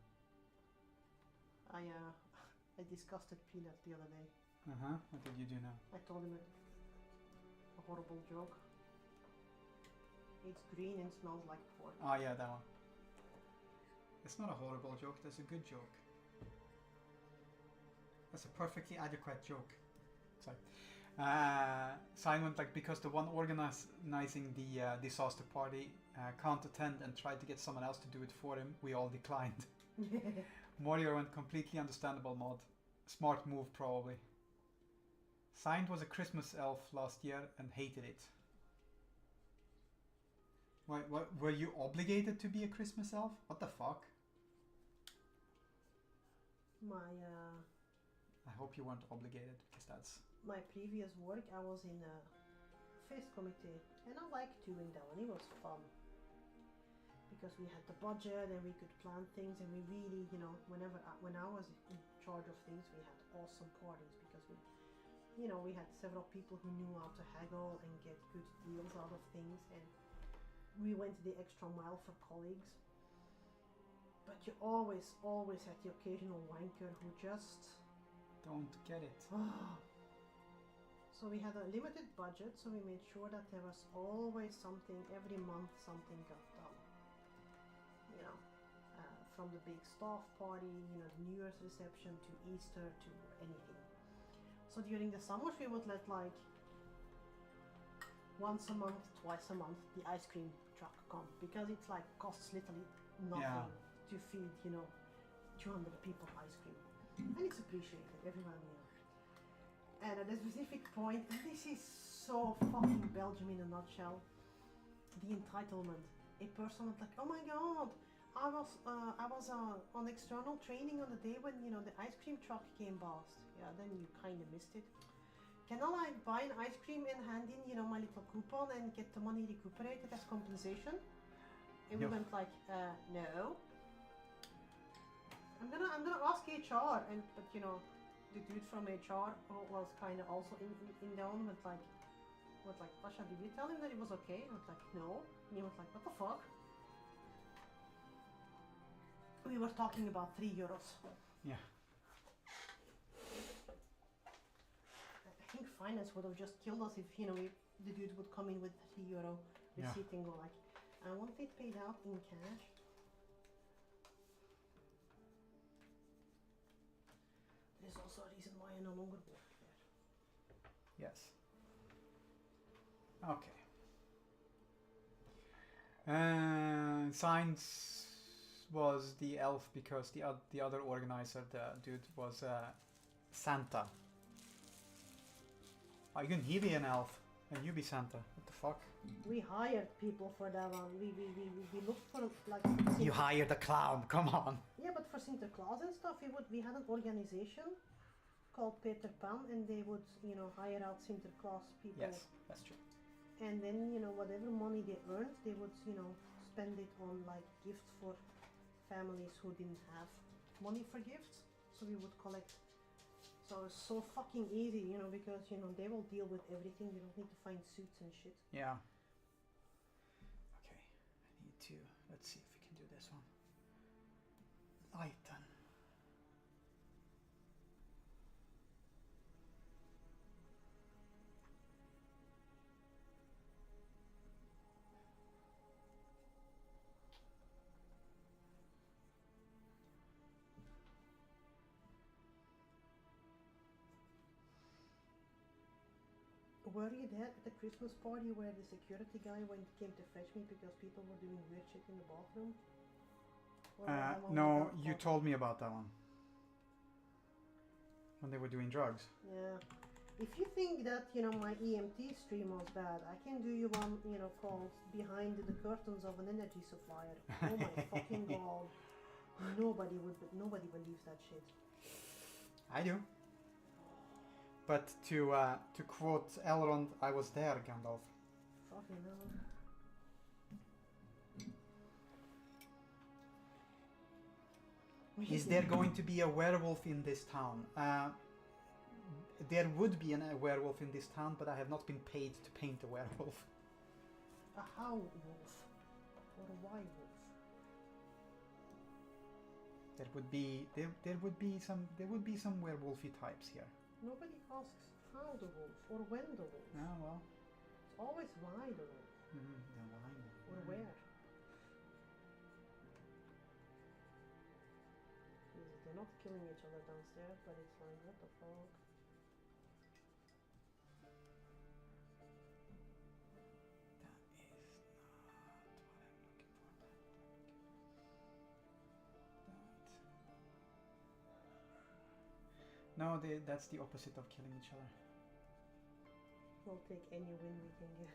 I disgusted Peanut the other day. What did you do now? I told him a horrible joke. It's green and smells like pork. Oh yeah, that one. It's not a horrible joke, that's a good joke. That's a perfectly adequate joke. Sorry. Simon, like, because the one organizing the disaster party can't attend and tried to get someone else to do it for him, we all declined. Morio went completely understandable mod. Smart move, probably. Signed was a Christmas elf last year and hated it. Why, were you obligated to be a Christmas elf? What the fuck? I hope you weren't obligated, because that's... My previous work, I was in a fest committee, and I liked doing that one. It was fun. Because we had the budget and we could plan things, and we really, you know, when I was in charge of things, we had awesome parties because we had several people who knew how to haggle and get good deals out of things, and we went the extra mile for colleagues. But you always had the occasional wanker who just don't get it. So we had a limited budget, so we made sure that there was always something, every month something got done. You know, from the big staff party, you know, New Year's reception to Easter to anything. So during the summers we would let like once a month, twice a month, the ice cream truck come, because it's like costs literally nothing to feed, you know, 200 people ice cream. And it's appreciated, everyone, you know. And at a specific point, and this is so fucking Belgium in a nutshell, the entitlement. A person was like, oh my god, I was on external training on the day when, you know, the ice cream truck came past. Yeah, then you kind of missed it. Can I like buy an ice cream and hand in, you know, my little coupon and get the money recuperated as compensation? And we went like, no. I'm gonna ask HR, but you know, the dude from HR was kind of also in down with like, Pasha, did you tell him that it was okay? I was like, no. And he was like, what the fuck? We were talking about €3. Yeah. I think finance would have just killed us if, you know, if the dude would come in with €3 receipt and go like, I want it paid out in cash. There's also a reason why I no longer work there. Yes. Okay. Science was the elf because the other organizer, the dude, was Santa. Oh, you can he be an elf and you be Santa. What the fuck? We hired people for that one. We looked for like. You hired a clown. Come on. Yeah, but for Sinterklaas and stuff, we had an organization called Peter Pan, and they would, you know, hire out Sinterklaas people. Yes, that's true. And then, you know, whatever money they earned, they would, you know, spend it on like gifts for families who didn't have money for gifts. So we would collect. So it's so fucking easy, you know, because, you know, they will deal with everything. You don't need to find suits and shit. Yeah. Okay, I need to, let's see if we can do this one. Lighten. Were you there at the Christmas party where the security guy came to fetch me because people were doing weird shit in the bathroom? No, you told me about that one. When they were doing drugs. Yeah. If you think that, you know, my EMT stream was bad, I can do you one, you know, called Behind the Curtains of an Energy Supplier. Oh my fucking god. Nobody believes that shit. I do. But to quote Elrond, I was there, Gandalf. Fucking hell. Is there going to be a werewolf in this town? There would be a werewolf in this town, but I have not been paid to paint a werewolf. A how wolf? Or a why wolf? There would be some werewolfy types here. Nobody asks how the wolf or when the wolf. Oh well. It's always why the wolf. The line. Or where. Jesus, they're not killing each other downstairs, but it's like, what the fuck? That is not what I'm looking for. No, that's the opposite of killing each other. We'll take any win we can get.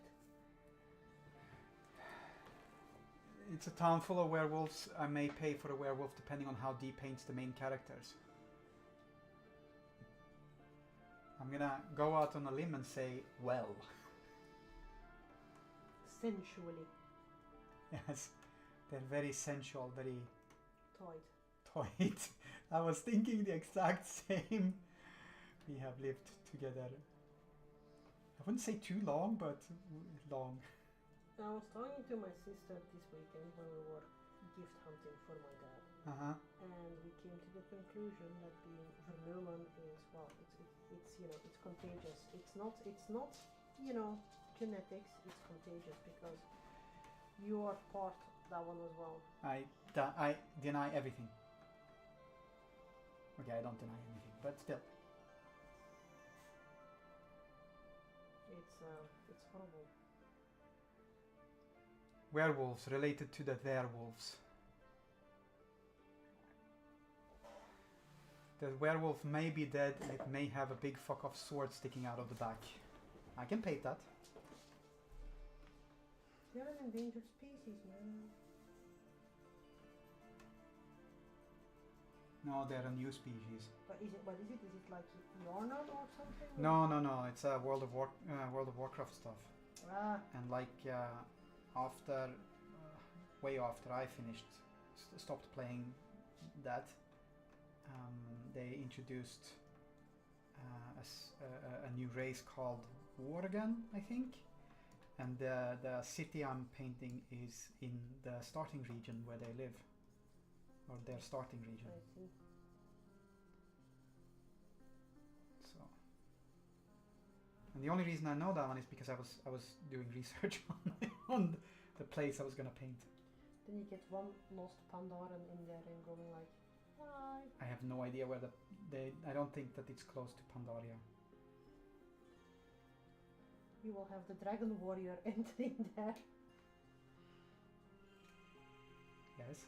It's a town full of werewolves. I may pay for a werewolf depending on how deep paints the main characters. I'm gonna go out on a limb and say, well. Sensually. Yes, they're very sensual, very Toyed. I was thinking the exact same. We have lived together. I wouldn't say too long, but long. I was talking to my sister this weekend when we were gift hunting for my dad. And we came to the conclusion that being vermilion is, well, it's you know, it's contagious. It's not you know, genetics. It's contagious because you are part of that one as well. I deny everything. Okay, I don't deny anything, but still. It's horrible. Werewolves related to the werewolves. The werewolf may be dead and it may have a big fuck off sword sticking out of the back. I can paint that. They're an endangered species, man. No, they're a new species. But is it? What is it? Is it like Yarnum or something? No. It's a World of Warcraft stuff. Ah. And like after, way after I finished, stopped playing that, they introduced a new race called Worgen, I think. And the city I'm painting is in the starting region where they live. Or their starting region. I see. So The only reason I know that one is because I was doing research on the place I was gonna paint. Then you get one lost Pandaren in there and going like, hi. I have no idea where I don't think that it's close to Pandaria. You will have the Dragon Warrior entering there. Yes.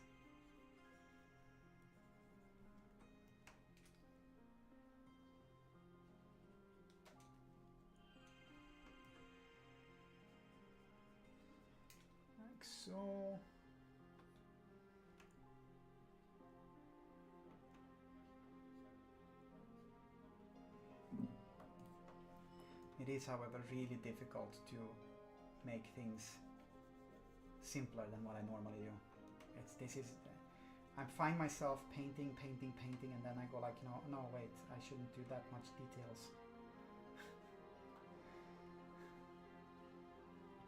Like so. It is, however, really difficult to make things simpler than what I normally do. I find myself painting, and then I go like, no, wait, I shouldn't do that much details.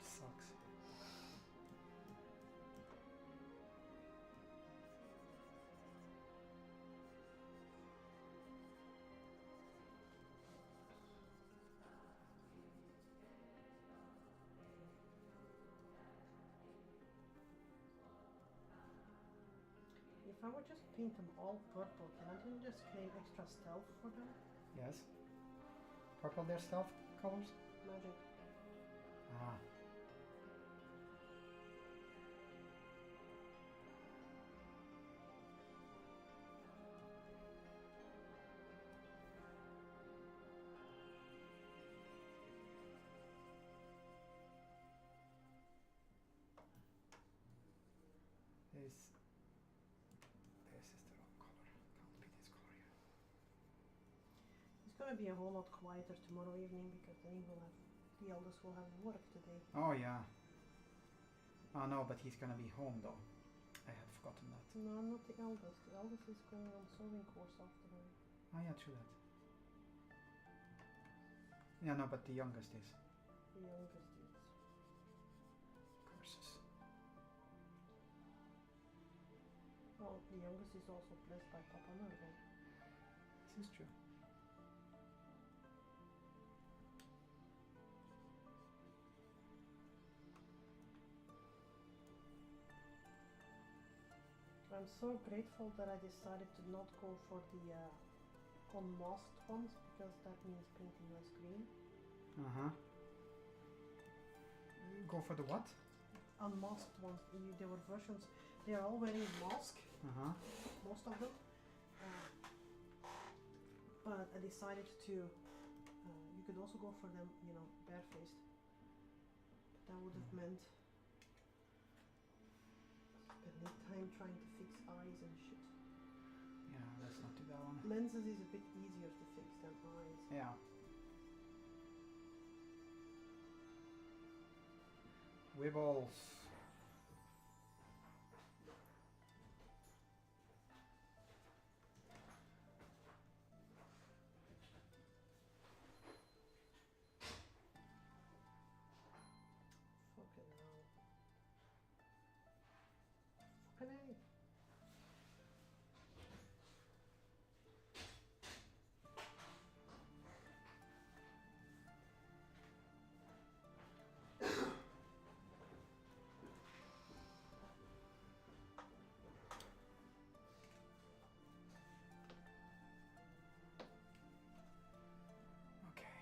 It sucks. If I would just paint them all purple, can I then just claim extra stealth for them? Yes. Purple, their stealth colors? Magic. Ah. This is the wrong color. Can't be this color here. It's gonna be a whole lot quieter tomorrow evening because then the eldest will have work today. Oh yeah. Oh no, but he's gonna be home though. I had forgotten that. No, not the eldest. The eldest is going on sewing course after him. Oh yeah, true that. Yeah, no, but the youngest is. The youngest is. Curses. Well, the youngest is also blessed by Papa Nergal. This is true. I'm so grateful that I decided to not go for the unmasked ones because that means painting less green. Uh-huh. Go for the what? Unmasked ones. There were versions. They are all wearing mask. Uh-huh. Most of them. But I decided to. You could also go for them, barefaced. But that would have meant spending time trying to fix eyes and shit. Yeah, let's not do that one. Lenses is a bit easier to fix than eyes. Yeah. Wibbles. Fucking hell. Fucking hell. Okay.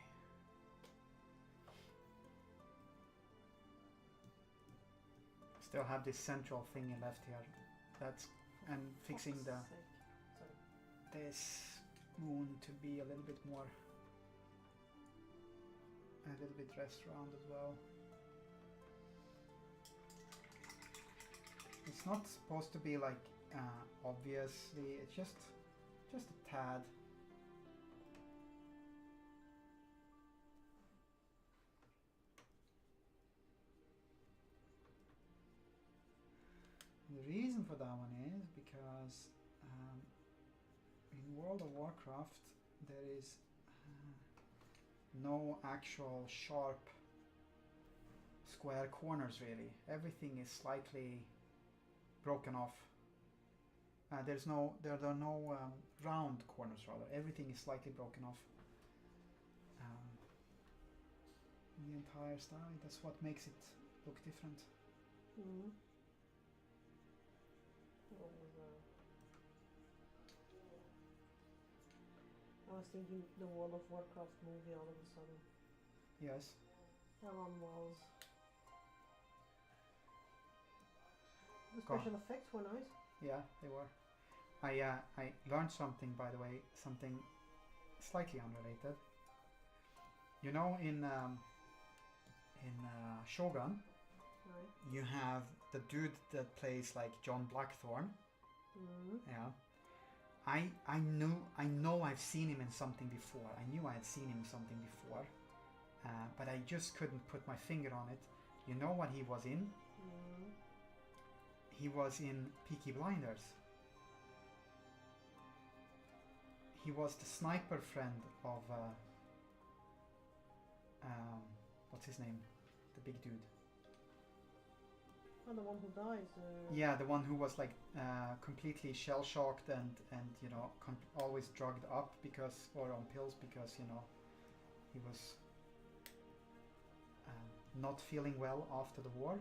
Still have this central thing left here. That's and fixing Fuck's the sake. Sorry. this moon to be a little bit rest round as well. It's not supposed to be like obviously, it's just a tad. The reason for that one is because in World of Warcraft there is no actual sharp square corners really. Everything is slightly broken off. There are no round corners rather. Everything is slightly broken off. in the entire style. That's what makes it look different. Mm. What was that? I was thinking the World of Warcraft movie all of a sudden. Yes. That one was. The Go on. special effects were nice. Yeah, they were. I learned something, by the way, something slightly unrelated. You know, in Shogun, Right. you have the dude that plays like John Blackthorne. Mm. Yeah. I know I've seen him in something before. I knew I had seen him in something before, but I just couldn't put my finger on it. You know what he was in? Mm. He was in Peaky Blinders. He was the sniper friend of what's his name? The big dude. Oh, the one who dies. Yeah, the one who was like completely shell shocked and you know always drugged up because or on pills because you know he was not feeling well after the war.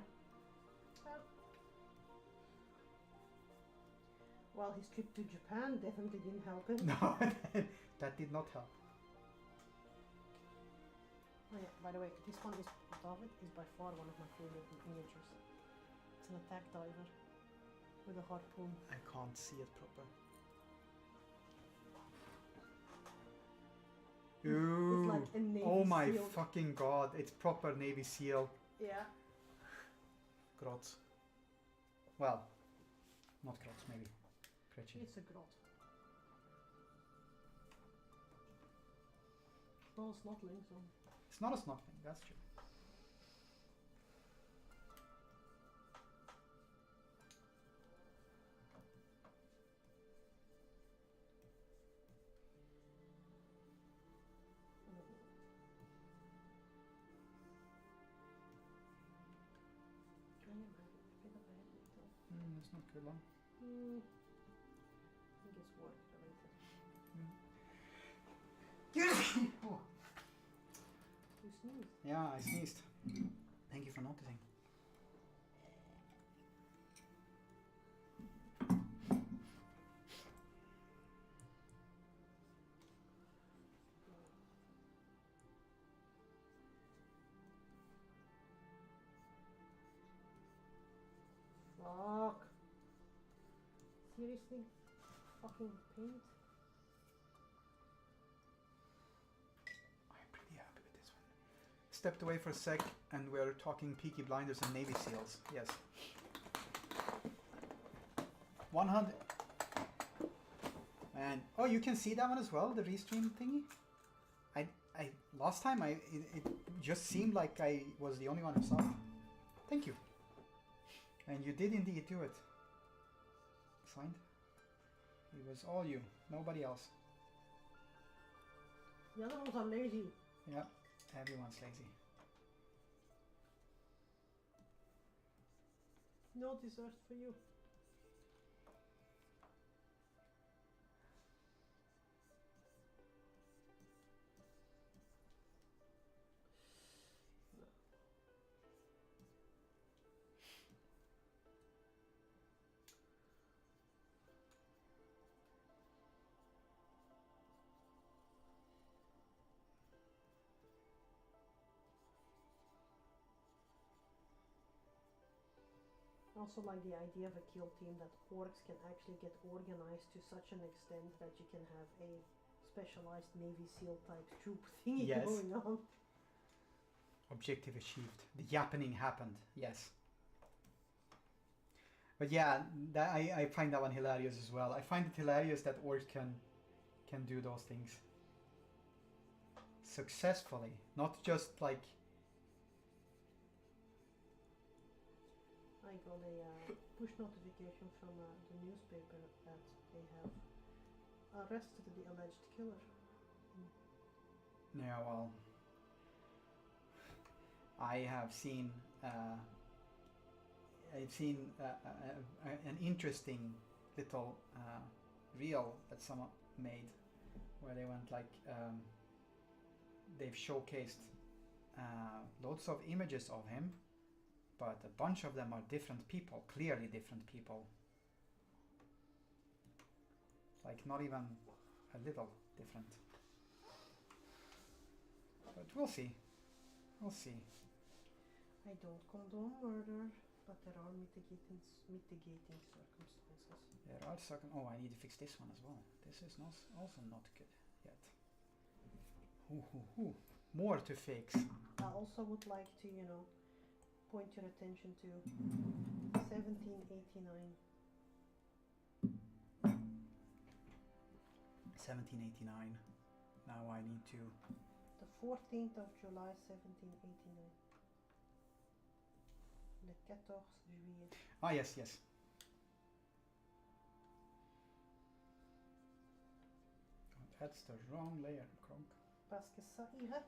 Well, his trip to Japan definitely didn't help him. No, that did not help. Oh yeah, by the way, this one is above it is by far one of my favorite miniatures. It's an attack diver with a harpoon. I can't see it proper. Ooh, It's like a Navy oh my SEAL. fucking god, it's proper Navy SEAL. Yeah. Grots. Well, not Grots, maybe. Gretchen. It's a grot. It's not a snotling, so. It's not a snotling, that's true. It's not good one. I think it's work related. Oh. You sneezed. Yeah, I sneezed. Thank you for noticing. Fuck. Seriously? Fucking paint? I'm pretty happy with this one. Stepped away for a sec and we're talking Peaky Blinders and Navy SEALs. Yes. 100. Man. Oh, you can see that one as well, the restream thingy? I last time it just seemed like I was the only one who saw it. Thank you. And you did indeed do it. Signed. It was all you, nobody else. The other ones are lazy. Yeah, everyone's lazy. No dessert for you. I also like the idea of a kill team that orcs can actually get organized to such an extent that you can have a specialized Navy SEAL type troop thingy Yes. going on. Objective achieved. The yappening happened. Yes. But yeah, that I find that one hilarious as well. I find it hilarious that orcs can do those things successfully, not just like. I got a push notification from the newspaper that they have arrested the alleged killer. Yeah, well, I have seen. I've seen an interesting little reel that someone made, where they went like they've showcased loads of images of him, but a bunch of them are different people, clearly different people. Like not even a little different. But we'll see. We'll see. I don't condone murder, but there are mitigating circumstances. There are certain. Oh, I need to fix this one as well. This is not, also not good yet. More to fix. I also would like to, you know, point your attention to 1789. 1789. Now I need to. The 14th of July, 1789. Le 14 juillet. Ah, yes, yes. Oh, that's the wrong layer, Kronk. Parce que ça ira.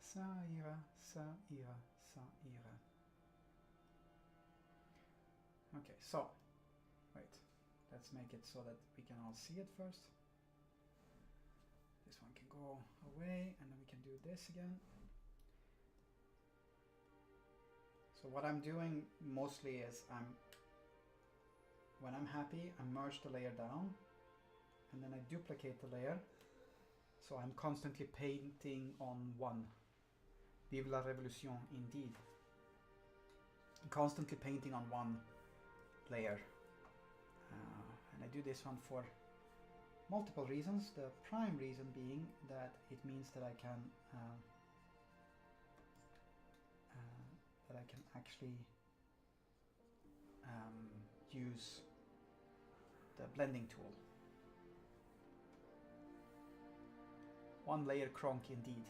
Ça ira, ça ira, ça ira. Okay, so, wait. Let's make it so that we can all see it first. This one can go away, and then we can do this again. So what I'm doing mostly is when I'm happy, I merge the layer down, and then I duplicate the layer. So I'm constantly painting on one. Vive la révolution, indeed. Constantly painting on one layer. And I do this one for multiple reasons. The prime reason being that it means that I can actually use the blending tool. One layer Kronk indeed.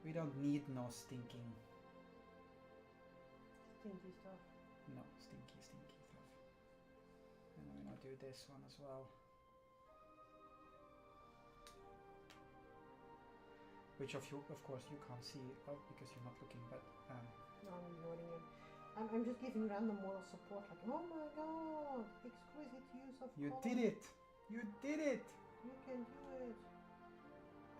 We don't need no stinking. Stinky stuff. No, stinky stuff. And I'm gonna do this one as well. Which of you, of course, you can't see because you're not looking, but no, I'm ignoring it. I'm just giving random moral support, like, oh my god, exquisite use of you color. did it! You did it! You can do it!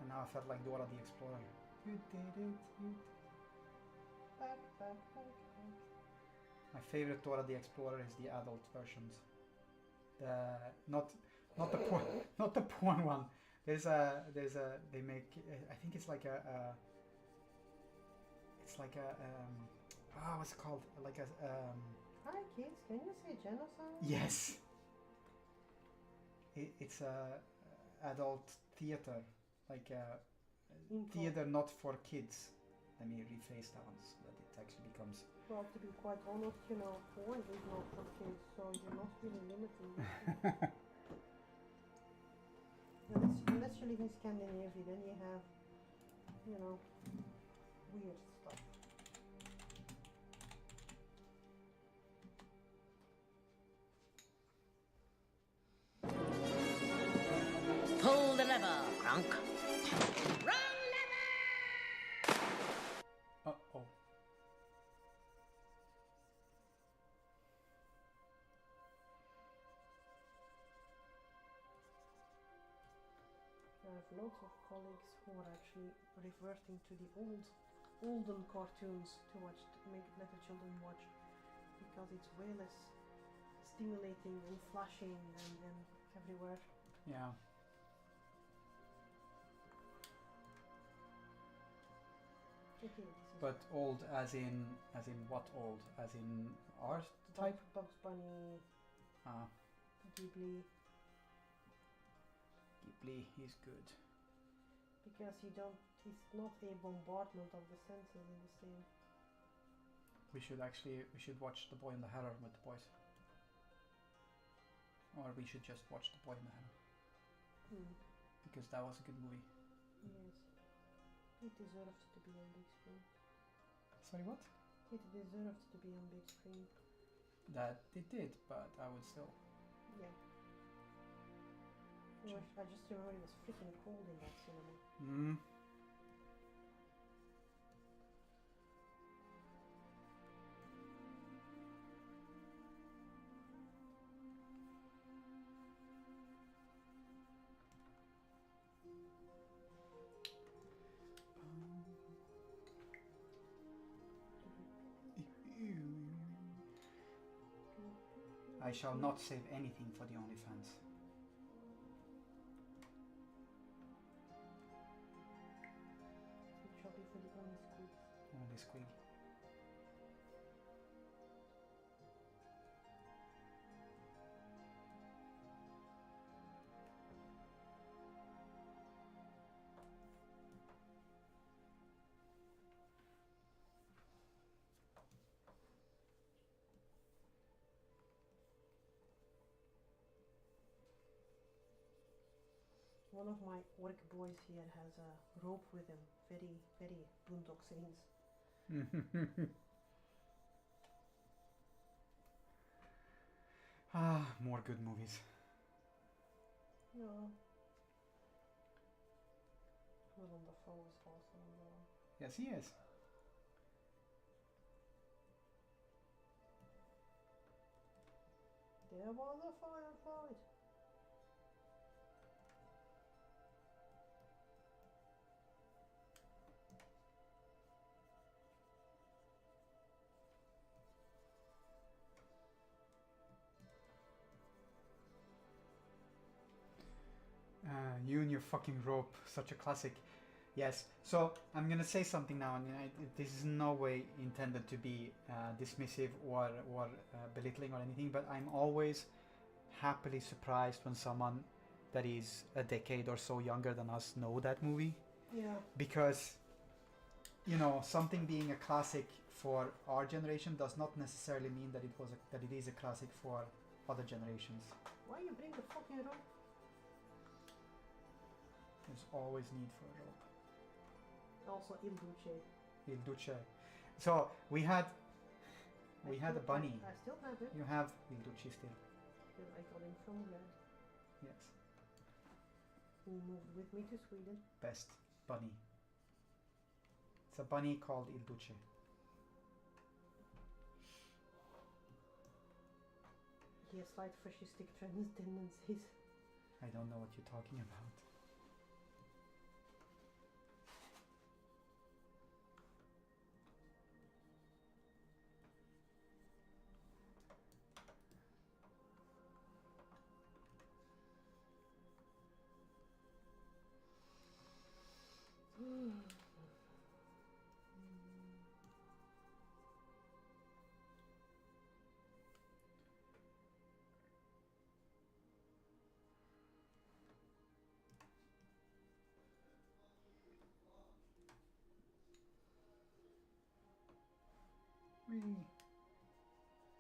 And now I felt like Dora the Explorer. You did it, you Back. My favorite Dora the Explorer is the adult versions. The not the porn not the porn one. They make I think it's like what's it called? Like a Hi kids, can you say genocide? Yes. It's a adult theater, like theater not for kids. Let me rephrase that one so that it actually becomes. Well, to be quite honest, you know, porn is not for kids, so you're not really limiting it. Unless you live in Scandinavia, then you have, you know, weird stuff. Pull the lever, Kronk. Wrong lever! Uh-oh. I have lots of colleagues who are actually reverting to the olden cartoons to watch, let the children watch, because it's way less stimulating and flashing and everywhere. Yeah. Okay, this is But old as in what old? As in art type? Bugs Bunny, Ghibli, Ghibli is good. because it's not a bombardment of the senses in the same. We should watch The Boy and the Heron with the boys. Or we should just watch The Boy and the Heron. Because that was a good movie. Yes. It deserves to be on big screen. Sorry, what? It deserves to be on big screen. That it did, but I would still. Yeah. I just remember it was freaking cold in that cinema. I shall not save anything for the OnlyFans. It shall be for the only squid. Only squig. One of my work boys here has a rope with him. Very, very Boondock Saints. More good movies. No. Willem Dafoe is awesome as well. Yes, he is. There was a firefight. You and your fucking rope, such a classic. Yes, so I'm gonna say something now, and this is in no way intended to be dismissive or belittling or anything, but I'm always happily surprised when someone that is a decade or so younger than us know that movie. Yeah. Because, you know, something being a classic for our generation does not necessarily mean that it is a classic for other generations. Why you bring the fucking rope? There's always need for a rope. Also Il Duce. Il Duce. So we had a bunny. I still have it. You have Il Duce still. I got him from Red. Yes. He moved with me to Sweden. Best bunny. It's a bunny called Il Duce. He has slight fascistic tendencies. I don't know what you're talking about.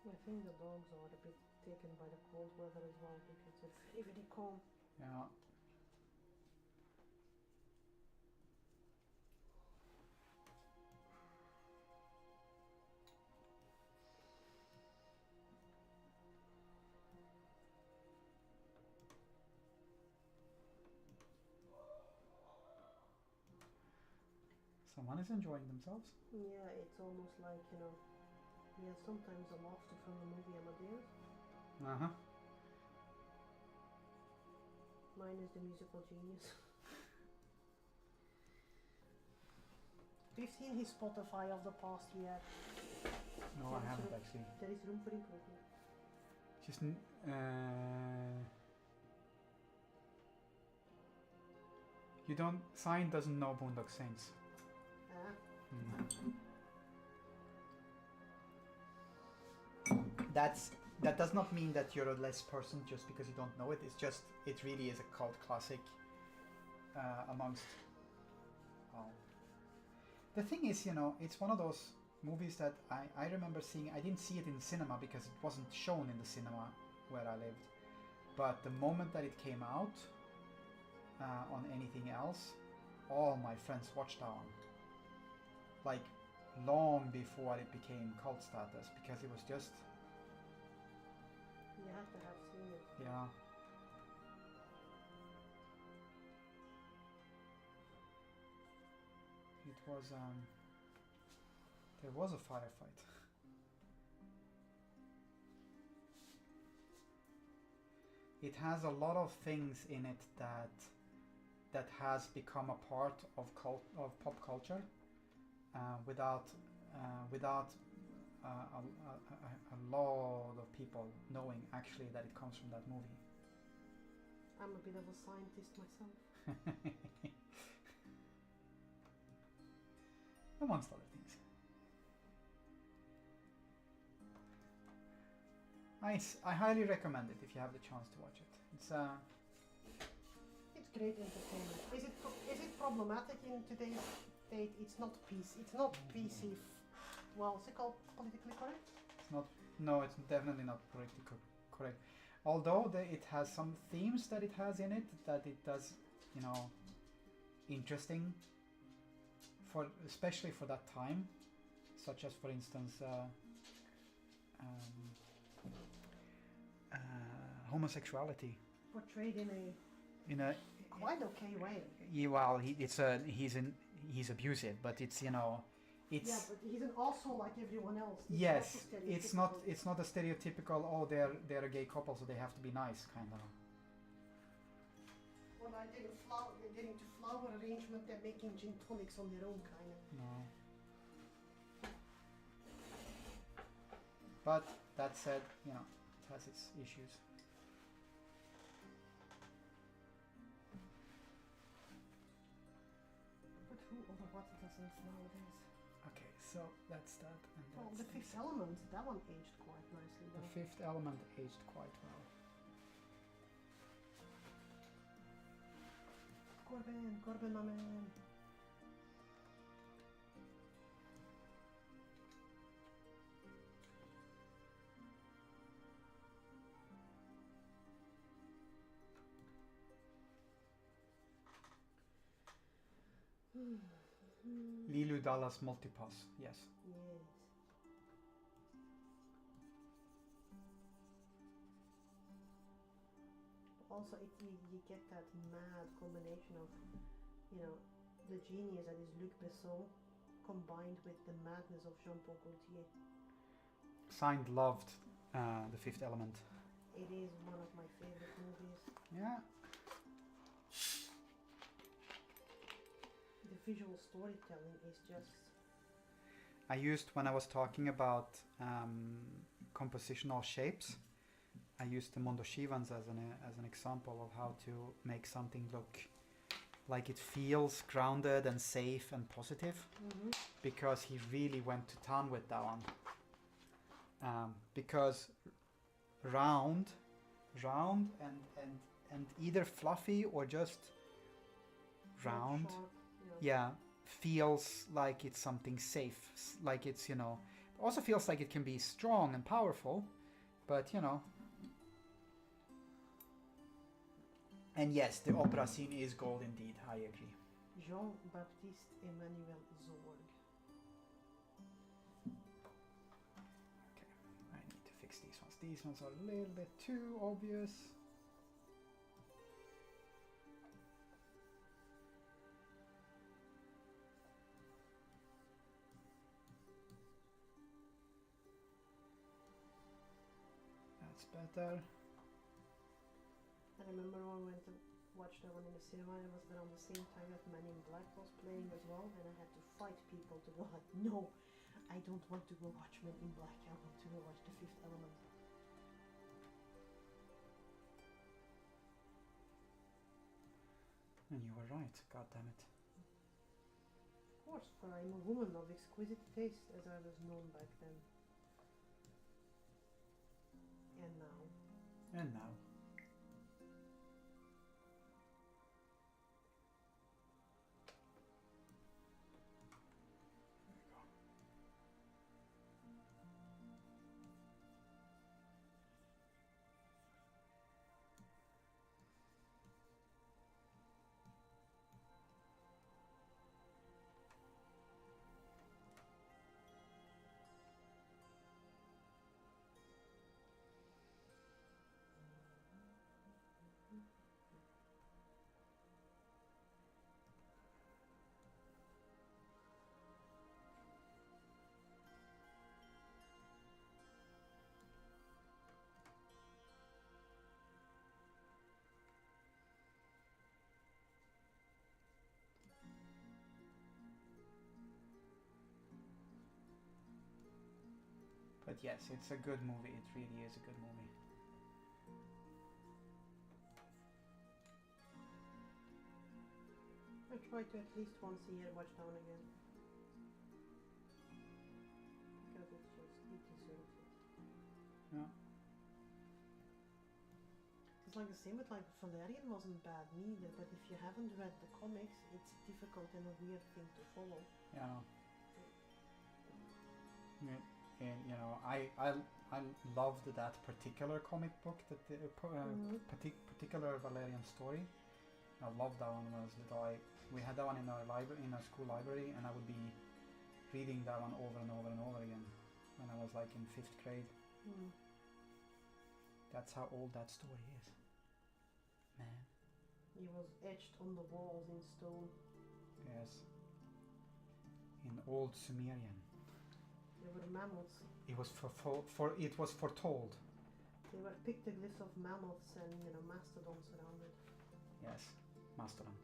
I think the dogs are a bit taken by the cold weather as well because it's very, very cold. Yeah. Someone is enjoying themselves. Yeah, it's almost like, you know, yeah, sometimes the laughter from the movie Amadeus. Uh-huh. Mine is the musical genius. We've seen his Spotify of the past year. No, I haven't actually. There is room for improvement. Just you don't. Sign doesn't know Boondock Saints. That does not mean that you're a less person just because you don't know it. It's just it really is a cult classic amongst. The thing is, you know, it's one of those movies that I remember seeing. I didn't see it in the cinema because it wasn't shown in the cinema where I lived. But the moment that it came out on anything else, all my friends watched that one. Like long before it became cult status, because it was just. You have to have seen it. Yeah. It was there was a firefight. It has a lot of things in it that has become a part of pop culture without a lot of people knowing actually that it comes from that movie. I'm a bit of a scientist myself. Amongst other things. I highly recommend it if you have the chance to watch it. It's It's great entertainment. Is it problematic in today's date? It's not PC. It's not PC. Well, is it called politically correct? It's not. No, it's definitely not politically correct. Although it has some themes that it has in it that it does, you know, interesting. Especially for that time, such as, for instance, homosexuality. Portrayed In a quite okay way. Yeah, well, he's abusive, but it's, you know, it's. Yeah, but he's also like everyone else. Yes, it's not a stereotypical. Oh, they're a gay couple, so they have to be nice, kind of. Well, they're getting to flower arrangement. They're making gin tonics on their own, kind of. No. But that said, you know, it has its issues. But who or what doesn't nowadays? Okay, so that's that. And Well, that's the Fifth Element, that one aged quite nicely. The Though. Fifth Element aged quite well. Corbin, my man. Lilu Dallas Multipass, yes. Yes. Also, you get that mad combination of, you know, the genius that is Luc Besson combined with the madness of Jean-Paul Gaultier. Signed, loved The Fifth Element. It is one of my favorite movies. Yeah. The visual storytelling is just... I used, when I was talking about compositional shapes, I used the Mondo Shivans as an example of how to make something look like it feels grounded and safe and positive, because he really went to town with that one. Because round and either fluffy or just round, sharp, yeah, feels like it's something safe, like it's, you know, also feels like it can be strong and powerful, but, you know. And yes, the opera scene is gold indeed, I agree. Jean-Baptiste Emmanuel Zorg. Okay, I need to fix these ones. These ones are a little bit too obvious. That's better. I remember when we went to watch that one in the cinema, it was around the same time that Men in Black was playing as well, and I had to fight people to go like, no, I don't want to go watch Men in Black, I want to go watch The Fifth Element. And you were right, god damn it. Of course, for I'm a woman of exquisite taste, as I was known back then. And now. And now. But yes, it's a good movie. It really is a good movie. I try to at least once a year watch Down again. Because it's just, it deserves it. Yeah. It's like the same with like Valerian wasn't bad neither, but if you haven't read the comics, it's difficult and a weird thing to follow. Yeah. And you know, I loved that particular comic book, that the particular Valerian story. I loved that one when I was little. We had that one in our library, in our school library, and I would be reading that one over and over and over again when I was like in 5th grade. Mm. That's how old that story is. Man. It was etched on the walls in stone. Yes. In old Sumerian. They were mammoths. It was it was foretold. They were pictoglyphs of mammoths and, you know, mastodons around it. Yes, mastodon.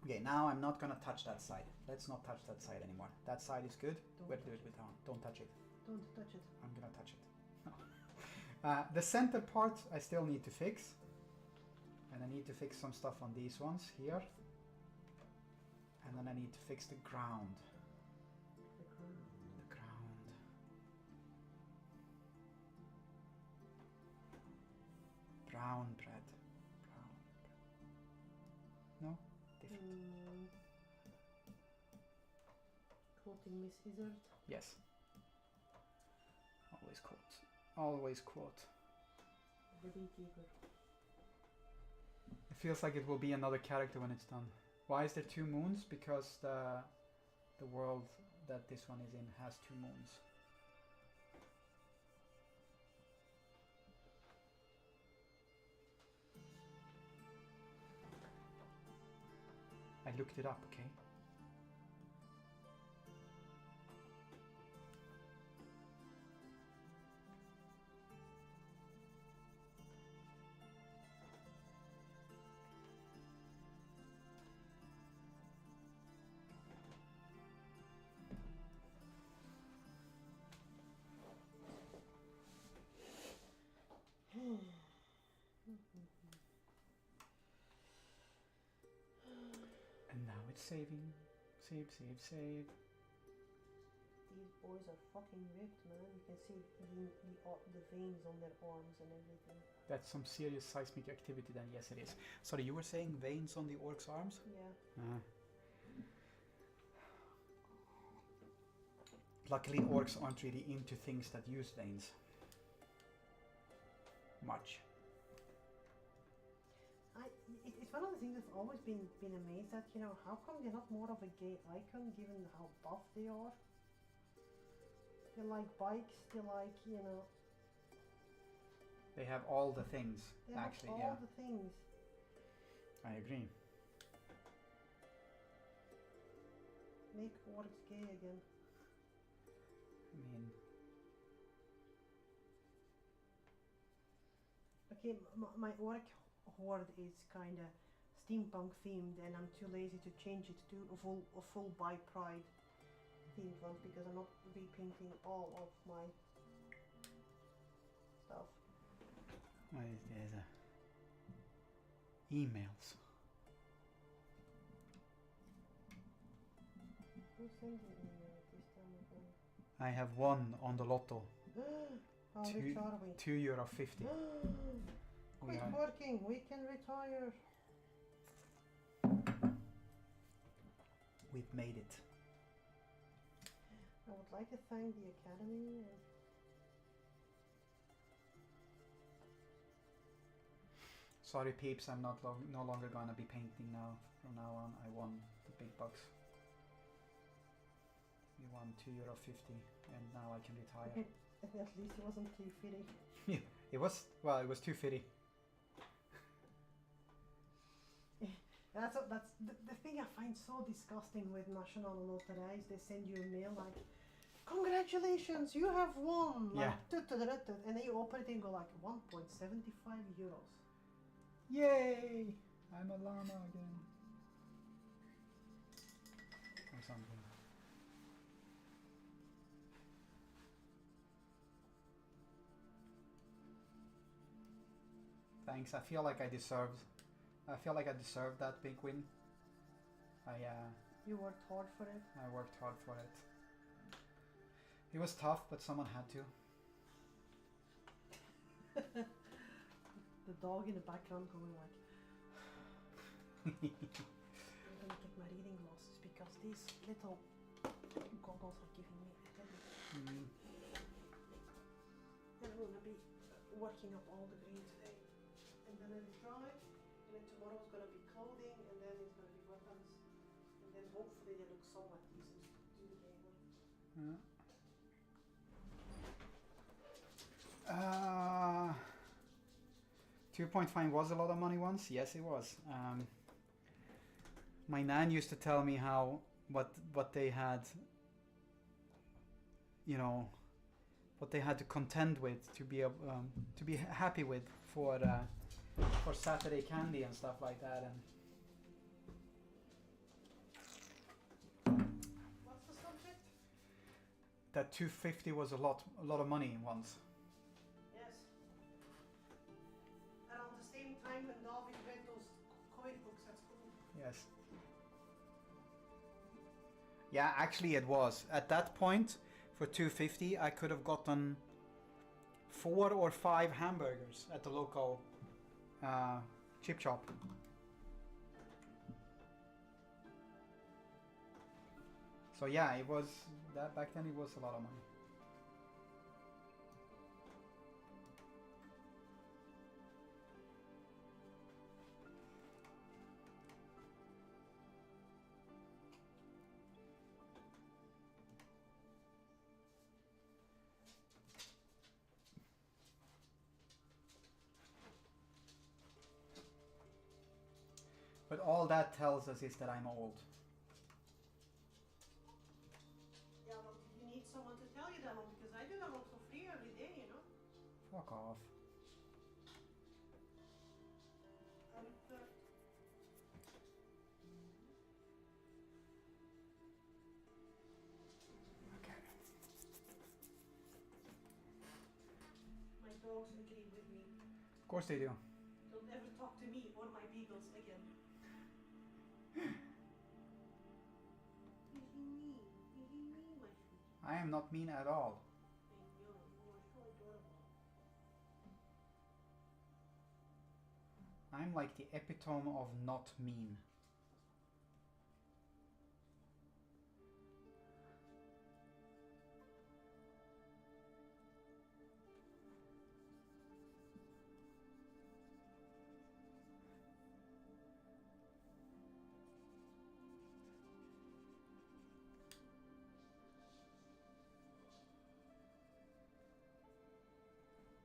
Okay, now I'm not gonna touch that side. Let's not touch that side anymore. That side is good. We'll do it with that one. Don't touch it. Don't touch it. I'm gonna touch it. No. The center part I still need to fix. And I need to fix some stuff on these ones here. And then I need to fix the ground. The ground. Brown bread. Brown bread. No? Different. Quoting Miss Izzard. Yes. Always quote. Always quote. The beekeeper. It feels like it will be another character when it's done. Why is there 2 moons? Because the world that this one is in has 2 moons. I looked it up, okay? And now it's saving. Save, save, save. These boys are fucking ripped, man. You can see the veins on their arms and everything. That's some serious seismic activity then, yes it is. Sorry, you were saying veins on the orc's arms? Yeah. Luckily orcs aren't really into things that use veins. Much. It's one of the things I've always been amazed at, you know, how come they're not more of a gay icon given how buff they are? They like bikes, they like, you know... They have all the things, They actually, have all the things. I agree. Make orcs gay again. I mean... Okay, my orc horde is kinda steampunk themed and I'm too lazy to change it to a full by pride themed one because I'm not repainting all of my stuff. What is this? Emails. Who sent you email this time again? I have won on the lotto. How rich are we? €2.50. Quit working, we can retire. We've made it. I would like to thank the Academy. Sorry peeps, I'm no longer gonna be painting now. From now on, I won the big bucks. We won €2.50 and now I can retire. At least it wasn't too fitty. It was, well, it was too fitty. That's the thing I find so disgusting with National Loterie is they send you a mail like, congratulations, you have won! Yeah. Like, and then you open it and go like, €1.75. Yay! I'm a llama again. something. Thanks. I feel like I deserved that big win. You worked hard for it. I worked hard for it. It was tough, but someone had to. The dog in the background going like, I'm gonna get my reading glasses because these little goggles are giving me a headache. And I'm gonna be working up all the green today. And then it'll dry, and then tomorrow's gonna be clothing, and then it's gonna be weapons. And then hopefully they look somewhat decent to do the game with. Yeah. 2.5 was a lot of money once. Yes, it was. My nan used to tell me how what they had, you know, what they had to contend with to be happy with for Saturday candy and stuff like that. And What's the subject? that 250 was a lot of money once. Yes. Around the same time when David read those comic books at school. Yes. Yeah, actually it was. At that point, for 250, I could have gotten 4 or 5 hamburgers at the local chip shop. So yeah, it was that back then. It was a lot of money. But all that tells us is that I'm old. Yeah, but you need someone to tell you that one because I do that one for free every day, you know. Fuck off. Okay. My dogs agree with me. Of course they do. Don't ever talk to me or my beagles again. Is he mean? Is he mean, my sweetie? I am not mean at all. And you are so adorable. I'm like the epitome of not mean.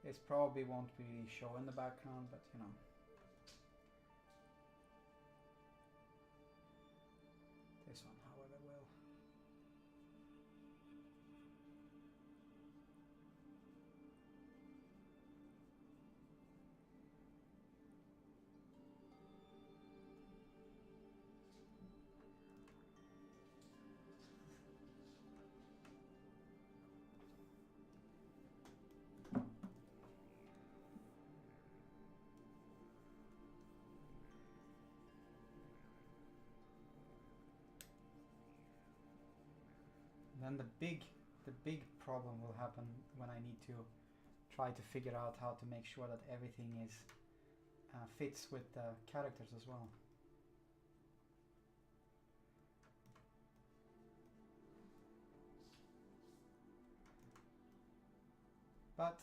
This probably won't really show in the background, but you know. This one, however, will. Then the big problem will happen when I need to try to figure out how to make sure that everything is fits with the characters as well. But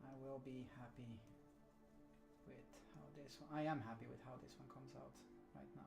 I will be happy with how this one. I am happy with how this one comes out right now.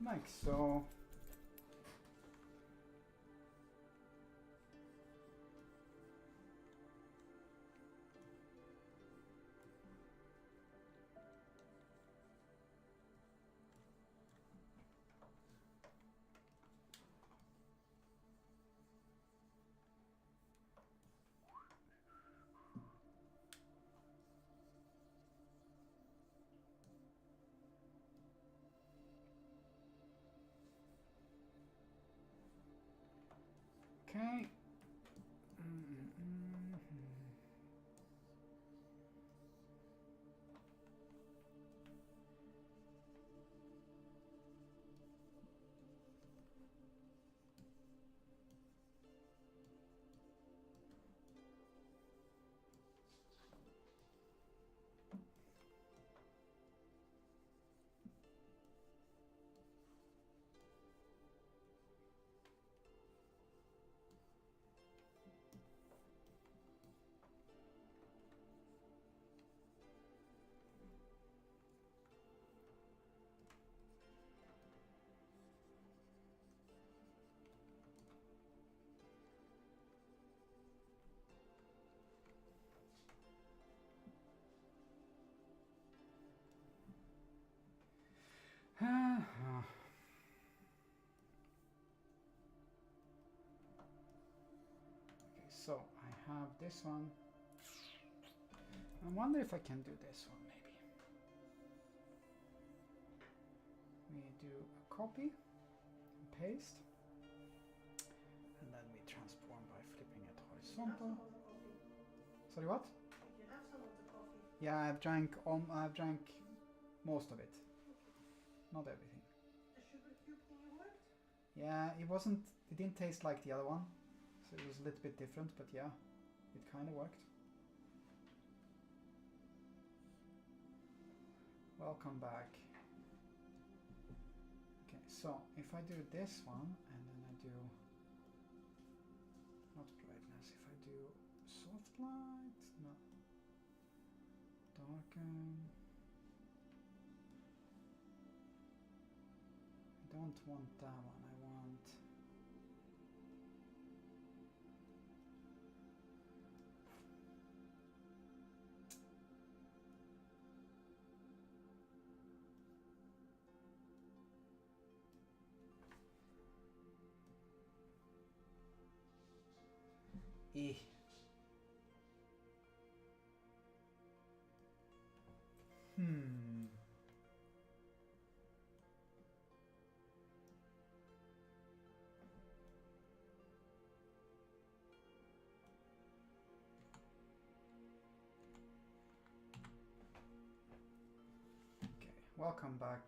Like so. Okay. Okay, so I have this one. I wonder if I can do this one maybe. We do a copy, and paste, and then we transform by flipping it horizontal. Sorry, what? You have some of the coffee. Yeah, I've drank most of it. Not everything. The sugar cube thing worked? Yeah, it didn't taste like the other one. So it was a little bit different, but yeah, it kind of worked. Welcome back. Okay, so if I do this one, and then I do, not brightness, if I do soft light, no, darken, I don't want that one, I want, eh. Okay, welcome back.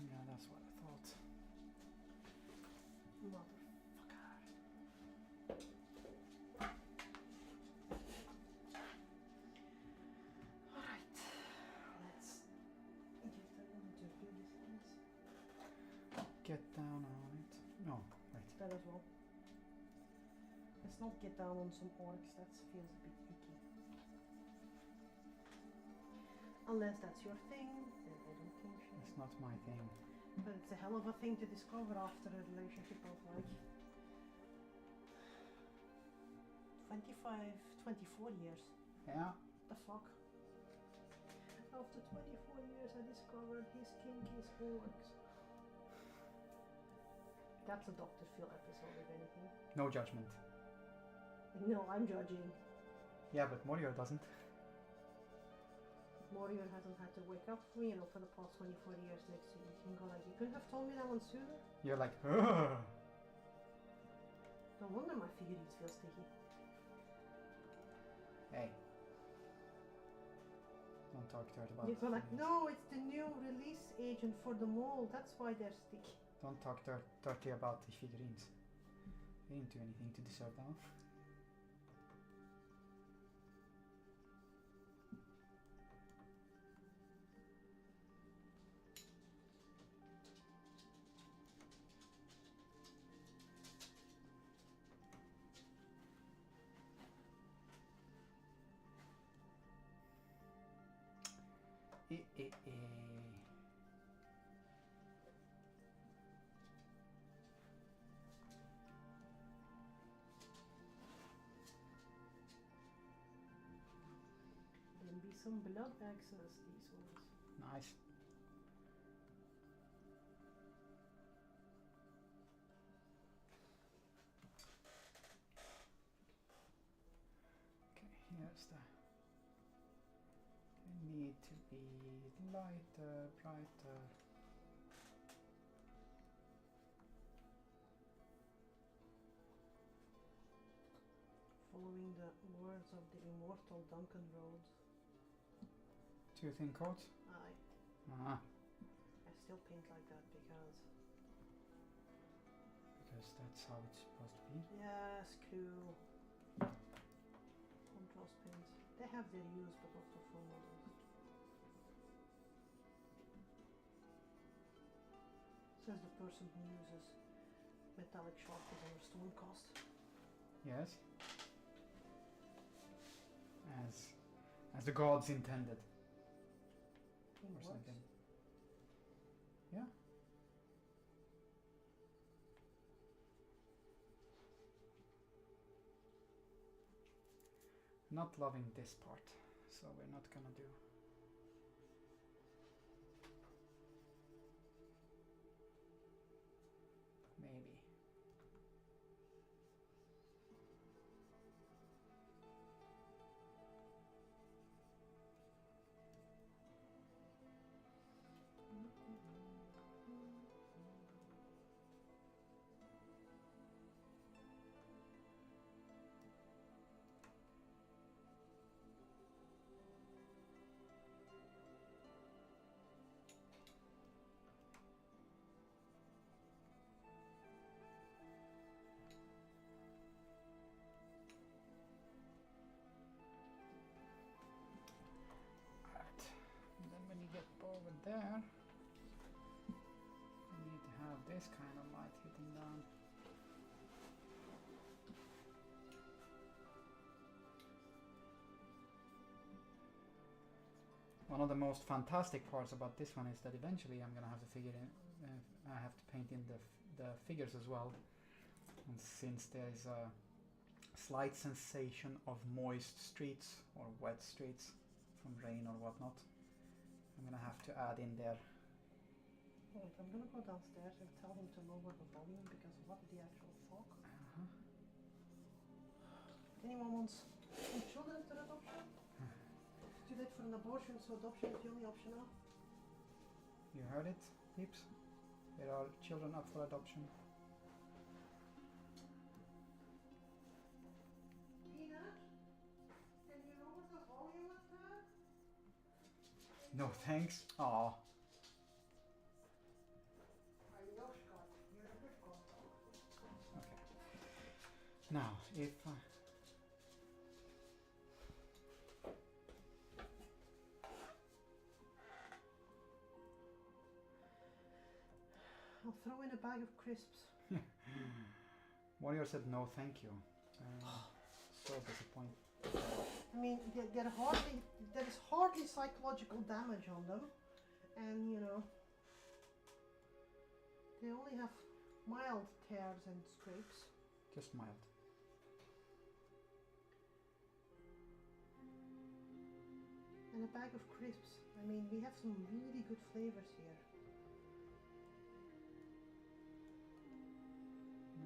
Yeah, that's what I thought. Motherfucker. Alright. Let's get that one to do these things. Get down on it. No, wait. That as well. Let's not get down on some orcs, that feels a bit icky. Unless that's your thing, then I don't think so. It's not my thing. But it's a hell of a thing to discover after a relationship of like 25, 24 years. Yeah. The fuck? After 24 years I discovered his kink is orcs. That's a Dr. Phil episode if anything. No judgment. No, I'm judging. Yeah, but Morio doesn't. Morio hasn't had to wake up for, for the past 24 years next to you. You can go like, you could have told me that one sooner. You're like, ugh. No wonder my figurines feel sticky. Hey. Don't Don't talk dirt about You go like, figurines. no, it's the new release agent for the mold. That's why they're sticky. Don't talk dirty about the figurines. They didn't do anything to deserve that. Then be some blood access, these ones. Nice. Okay, here's the. They need to be lighter, brighter. Following the words of the immortal Duncan Road. Two thin coats? I still paint like that because that's how it's supposed to be. yeah, screw contrast paints. They have their use, but not for full models. Says the person who uses metallic sharpness over stone cast. Yes. As the gods intended. In Or works. something. Yeah. Not loving this part, so we're not gonna do. Maybe. Alright. And then when you get over there, you need to have this kind of light hitting down. One of the most fantastic parts about this one is that eventually I'm gonna have to figure in. I have to paint in the figures as well. And since there's a slight sensation of moist streets or wet streets from rain or whatnot, I'm gonna have to add in there. Wait, I'm gonna go downstairs and tell him to lower the volume because what the actual fuck? Anyone wants some children to adoption? Do that for an abortion, so adoption is the only option now. You heard it, peeps? There are children up for adoption. Peanut, can you lower the volume of that? No thanks. Aw. I know, Scott. You're a good girl. Okay. Now, if I'll throw in a bag of crisps. Warrior said no, thank you. So disappointed. I mean, there is hardly psychological damage on them, and you know, they only have mild tears and scrapes. Just mild. And a bag of crisps. I mean, we have some really good flavors here.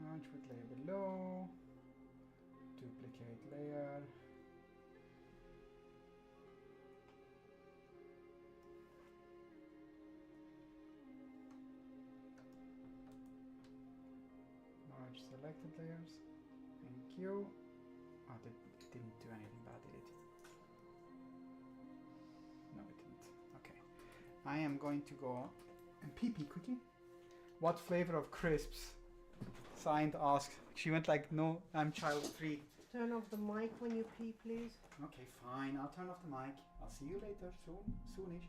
Merge with layer below. Duplicate layer. Merge selected layers. Thank you. Oh, it didn't do anything bad, did it? No, it I am going to go and pee quickly. What flavor of crisps? Signed, asked. She went like, no, I'm child free. Turn off the mic when you pee, please. Okay, fine. I'll turn off the mic. I'll see you later. Soonish.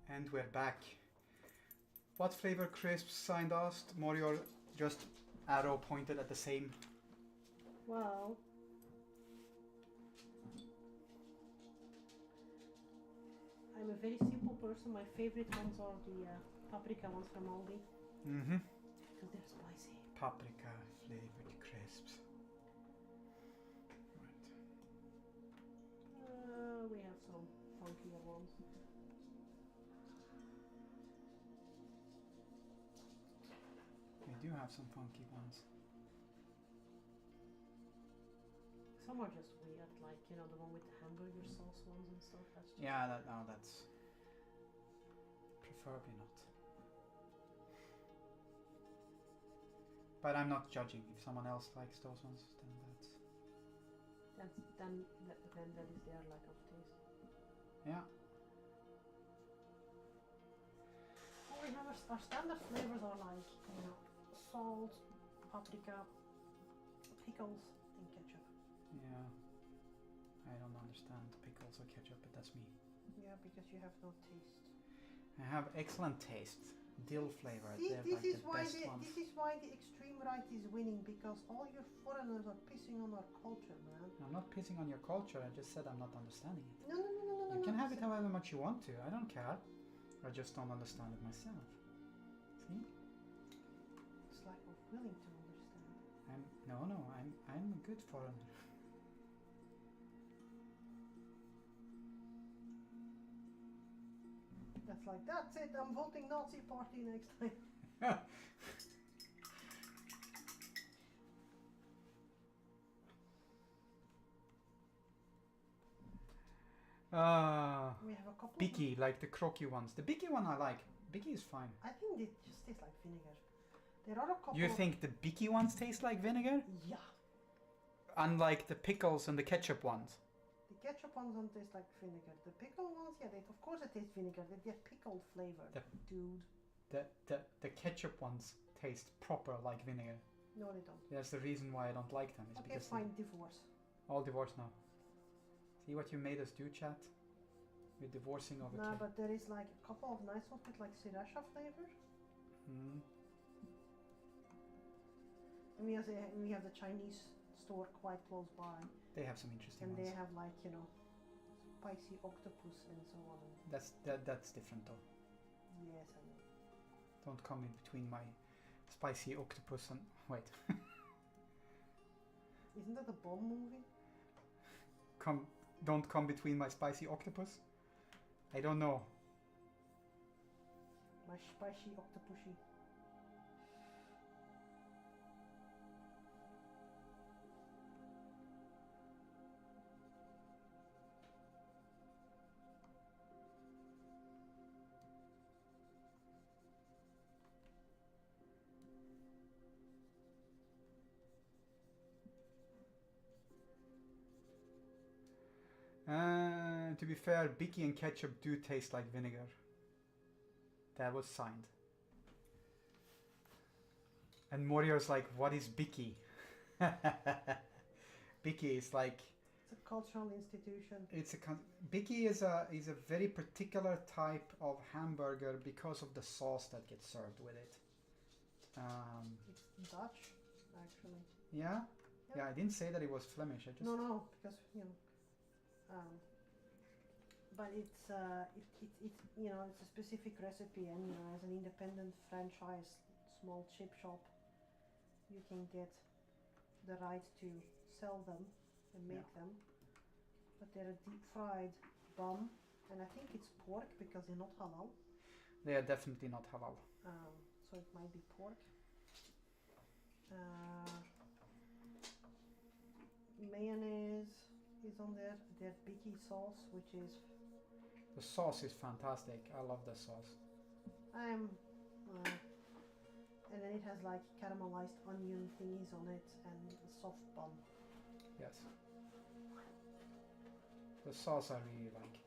And we're back. What flavor crisps? Signed, asked. Morior just arrow pointed at the same. Well, I'm a very simple person. My favorite ones are the paprika ones from Aldi. Mm-hmm. Because they're spicy. Paprika flavored crisps. Right. We have some funkier ones. We do have some funky ones. Some are just weird, like, you know, the one with the hamburger sauce ones and stuff. That's just Yeah, that's preferably not. But I'm not judging. If someone else likes those ones, then then that is their lack of taste. yeah. Well, we have our standard flavors are like, you know, salt, paprika, pickles, and ketchup. Yeah. I don't understand pickles or ketchup, but that's me. Yeah, because you have no taste. I have excellent taste. Dill flavor. See, They're this like is the why best ones. this is why the extreme right is winning, because all you foreigners are pissing on our culture, man. I'm not pissing on your culture. I just said I'm not understanding it. No. You can have it however much you want to. I don't care. I just don't understand it myself. See? It's lack of willing to understand. I'm a good foreigner. That's like, that's it, I'm voting Nazi party next time. We have a couple Bicky, like the croaky ones. The Bicky one I like. Bicky is fine. I think they just taste like vinegar. There are a couple You of- think the Bicky ones taste like vinegar? Yeah. Unlike the pickles and the ketchup ones. The ketchup ones don't taste like vinegar. The pickle ones, yeah, of course they taste vinegar. They get pickled flavor, dude. The ketchup ones taste proper like vinegar. No, they don't. That's the reason why I don't like them. Is Okay, because fine, divorce. all divorced now. See what you made us do, chat? We're divorcing over No, cat. but there is like a couple of nice ones with like sriracha flavor. Hmm. And we have the Chinese store quite close by. They have some interesting And ones. they have like, you know, spicy octopus and so on. That's different though. Yes, I know. Don't come in between my spicy octopus and wait. Isn't that a Bond movie? Don't come between my spicy octopus. I don't know. My spicy octopushy. to be fair, Bicky and ketchup do taste like vinegar. That was signed. And Morio's like, what is Bicky? Bicky is like... It's a cultural institution. Bicky is a very particular type of hamburger because of the sauce that gets served with it. It's Dutch, actually. Yeah? Yeah, I didn't say that it was Flemish. I just... No, because but it's it's a specific recipe, and as an independent franchise, small chip shop, you can get the right to sell them and make them. But they're a deep fried bun, and I think it's pork because they're not halal. They are definitely not halal. So it might be pork. Mayonnaise is on there. There's Bicky sauce, which is... The sauce is fantastic. I love the sauce. And then it has like caramelized onion thingies on it and a soft bun. Yes. The sauce I really like.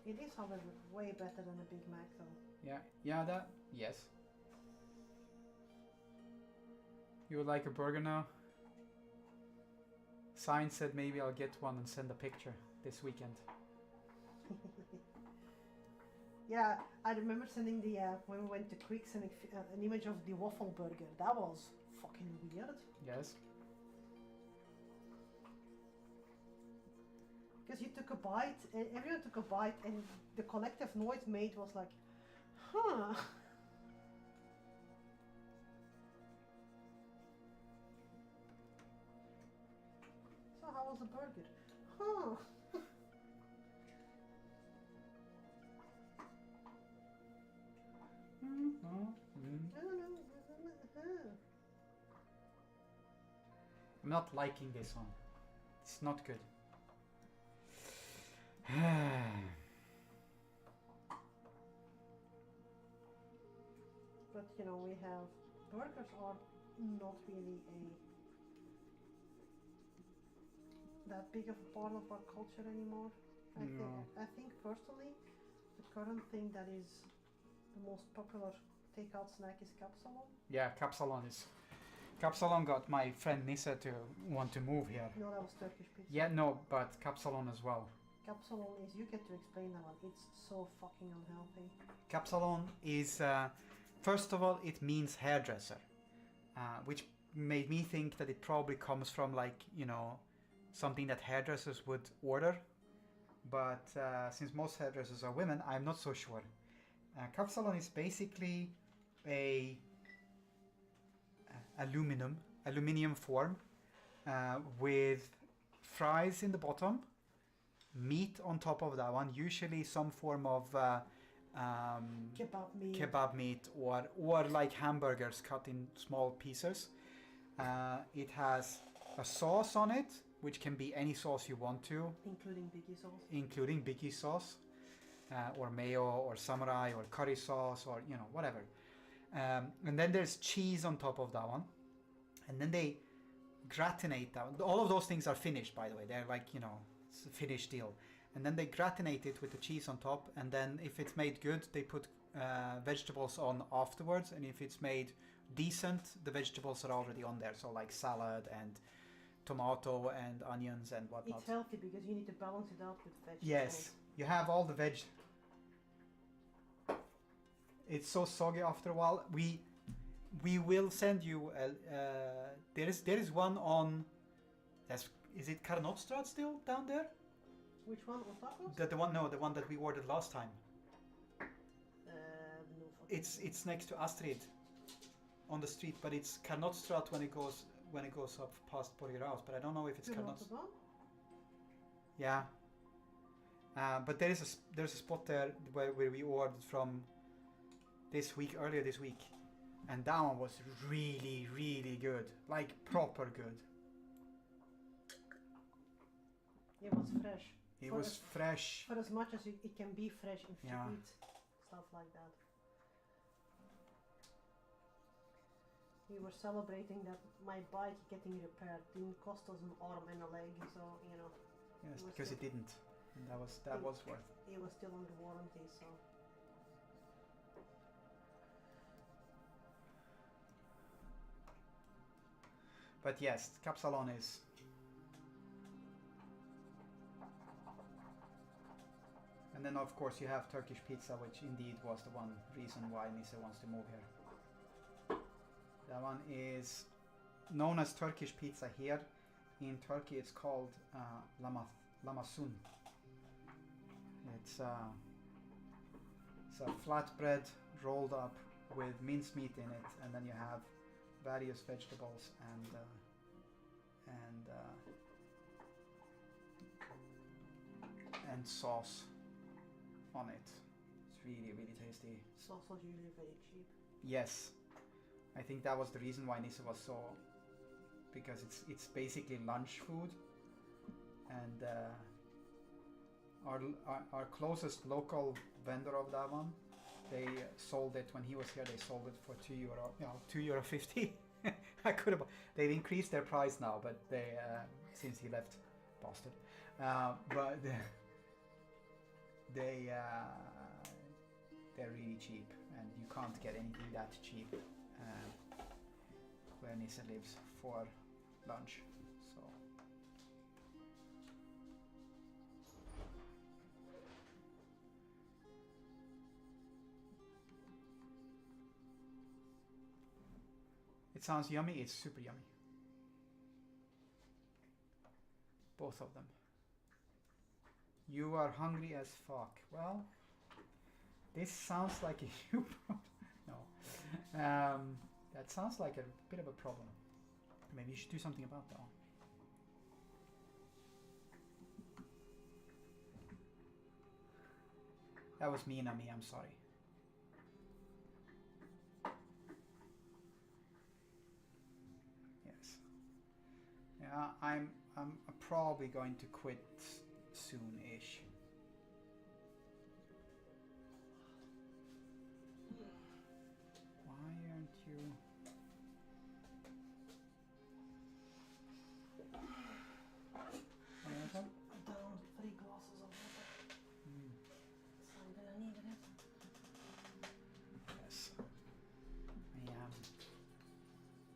It is, however, way better than a Big Mac though. Yeah, yes. You would like a burger now? Sign said maybe I'll get one and send a picture this weekend. Yeah, I remember sending the when we went to Quick's an image of the waffle burger. That was fucking weird. Yes. Because you took a bite, and everyone took a bite, and the collective noise made was like, huh. So how was the burger? Huh. I'm not liking this one. It's not good. But we have burgers are not really that big of a part of our culture anymore. I think personally, the current thing that is the most popular takeout snack is capsalon. Yeah, Capsalon got my friend Nissa to want to move here. No, that was Turkish pizza. Yeah, no, but Capsalon as well. Capsalon is, you get to explain that one. It's so fucking unhealthy. Capsalon is, first of all, it means hairdresser, which made me think that it probably comes from something that hairdressers would order. But since most hairdressers are women, I'm not so sure. Capsalon is basically a aluminium form with fries in the bottom, meat on top of that one, usually some form of kebab meat or like hamburgers cut in small pieces. It has a sauce on it, which can be any sauce you want to, including Bicky sauce, or mayo or samurai or curry sauce or whatever. And then there's cheese on top of that one, and then they gratinate that one. All of those things are finished, by the way. They're like it's a finished deal. And then they gratinate it with the cheese on top, and then if it's made good, they put vegetables on afterwards, and if it's made decent, the vegetables are already on there, so like salad and tomato and onions and whatnot. It's healthy because you need to balance it out with vegetables. Yes, you have all the veg. It's so soggy after a while. We will send you there is one on, is it Karnotstrad still down there? Which one? Osakos? The one that we ordered last time. No, it's next to Astrid on the street, but it's Karnotstrad when it goes up past Borgerhaus, but I don't know if it's Karnotstrad. Yeah. But there's a spot there where we ordered from earlier this week, and that one was really, really good, like proper good. It was fresh. It was fresh. For as much as it can be fresh if you eat stuff like that. We were celebrating that my bike getting repaired didn't cost us an arm and a leg, so Yes, because it didn't. and that was worth. It was still under warranty, so. But yes, Capsalon is. And then of course you have Turkish pizza, which indeed was the one reason why Nisse wants to move here. That one is known as Turkish pizza here. In Turkey it's called lamasun. It's a flatbread rolled up with mincemeat in it, and then you have various vegetables and sauce on it. It's really, really tasty. Sauce was usually very cheap. Yes, I think that was the reason why Nisse was so, because it's basically lunch food, and our closest local vendor of that one, they sold it when he was here. They sold it for €2, €2.50. I could have. They've increased their price now, but they since he left, bastard. But they're really cheap, and you can't get anything that cheap where Nisse lives for lunch. So. It sounds yummy. It's super yummy. Both of them. You are hungry as fuck. Well, this sounds like a you. No, that sounds like a bit of a problem. Maybe you should do something about that. That was me, Nami. I'm sorry. Yes. Yeah, I'm probably going to quit soon-ish. Why aren't you? Down 3 glasses of water. So I'm gonna need it. Yes. I am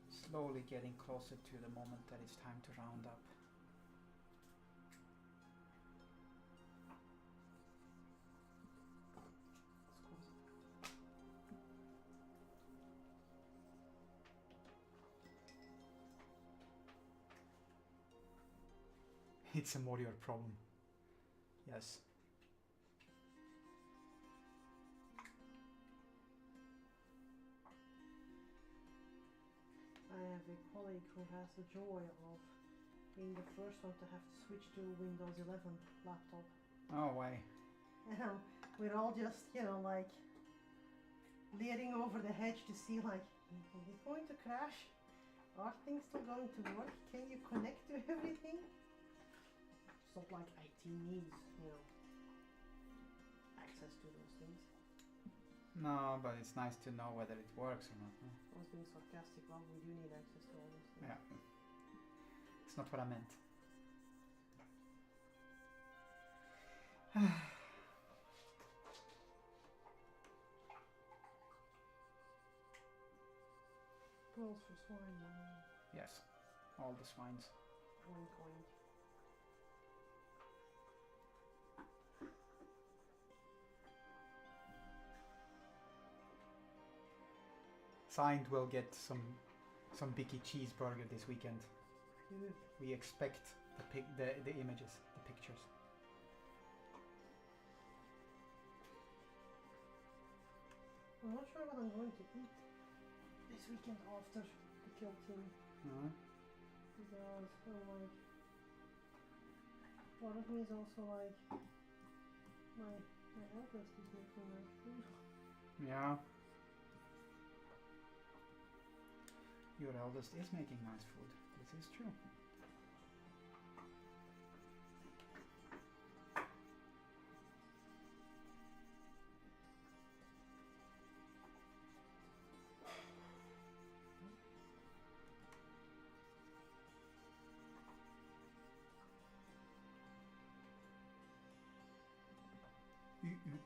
slowly getting closer to the moment that it's time to round up. It's a more your problem. Yes. I have a colleague who has the joy of being the first one to have to switch to Windows 11 laptop. Oh, way. And we're all just, like leering over the hedge to see, like, is it going to crash? Are things still going to work? Can you connect to everything? It's not like IT needs, access to those things. No, but it's nice to know whether it works or not. I was being sarcastic. Well, we do need access to all those things. Yeah. It's not what I meant. Pearls for swine. Yes. All the swines. Oink oink. Signed will get some Bicky cheeseburger this weekend. Good. We expect the images, the pictures. I'm not sure what I'm going to eat this weekend after the kill team. Because I'm like, part of me is also like, my eldest is making nice food. Yeah. Your eldest is making nice food. This is true.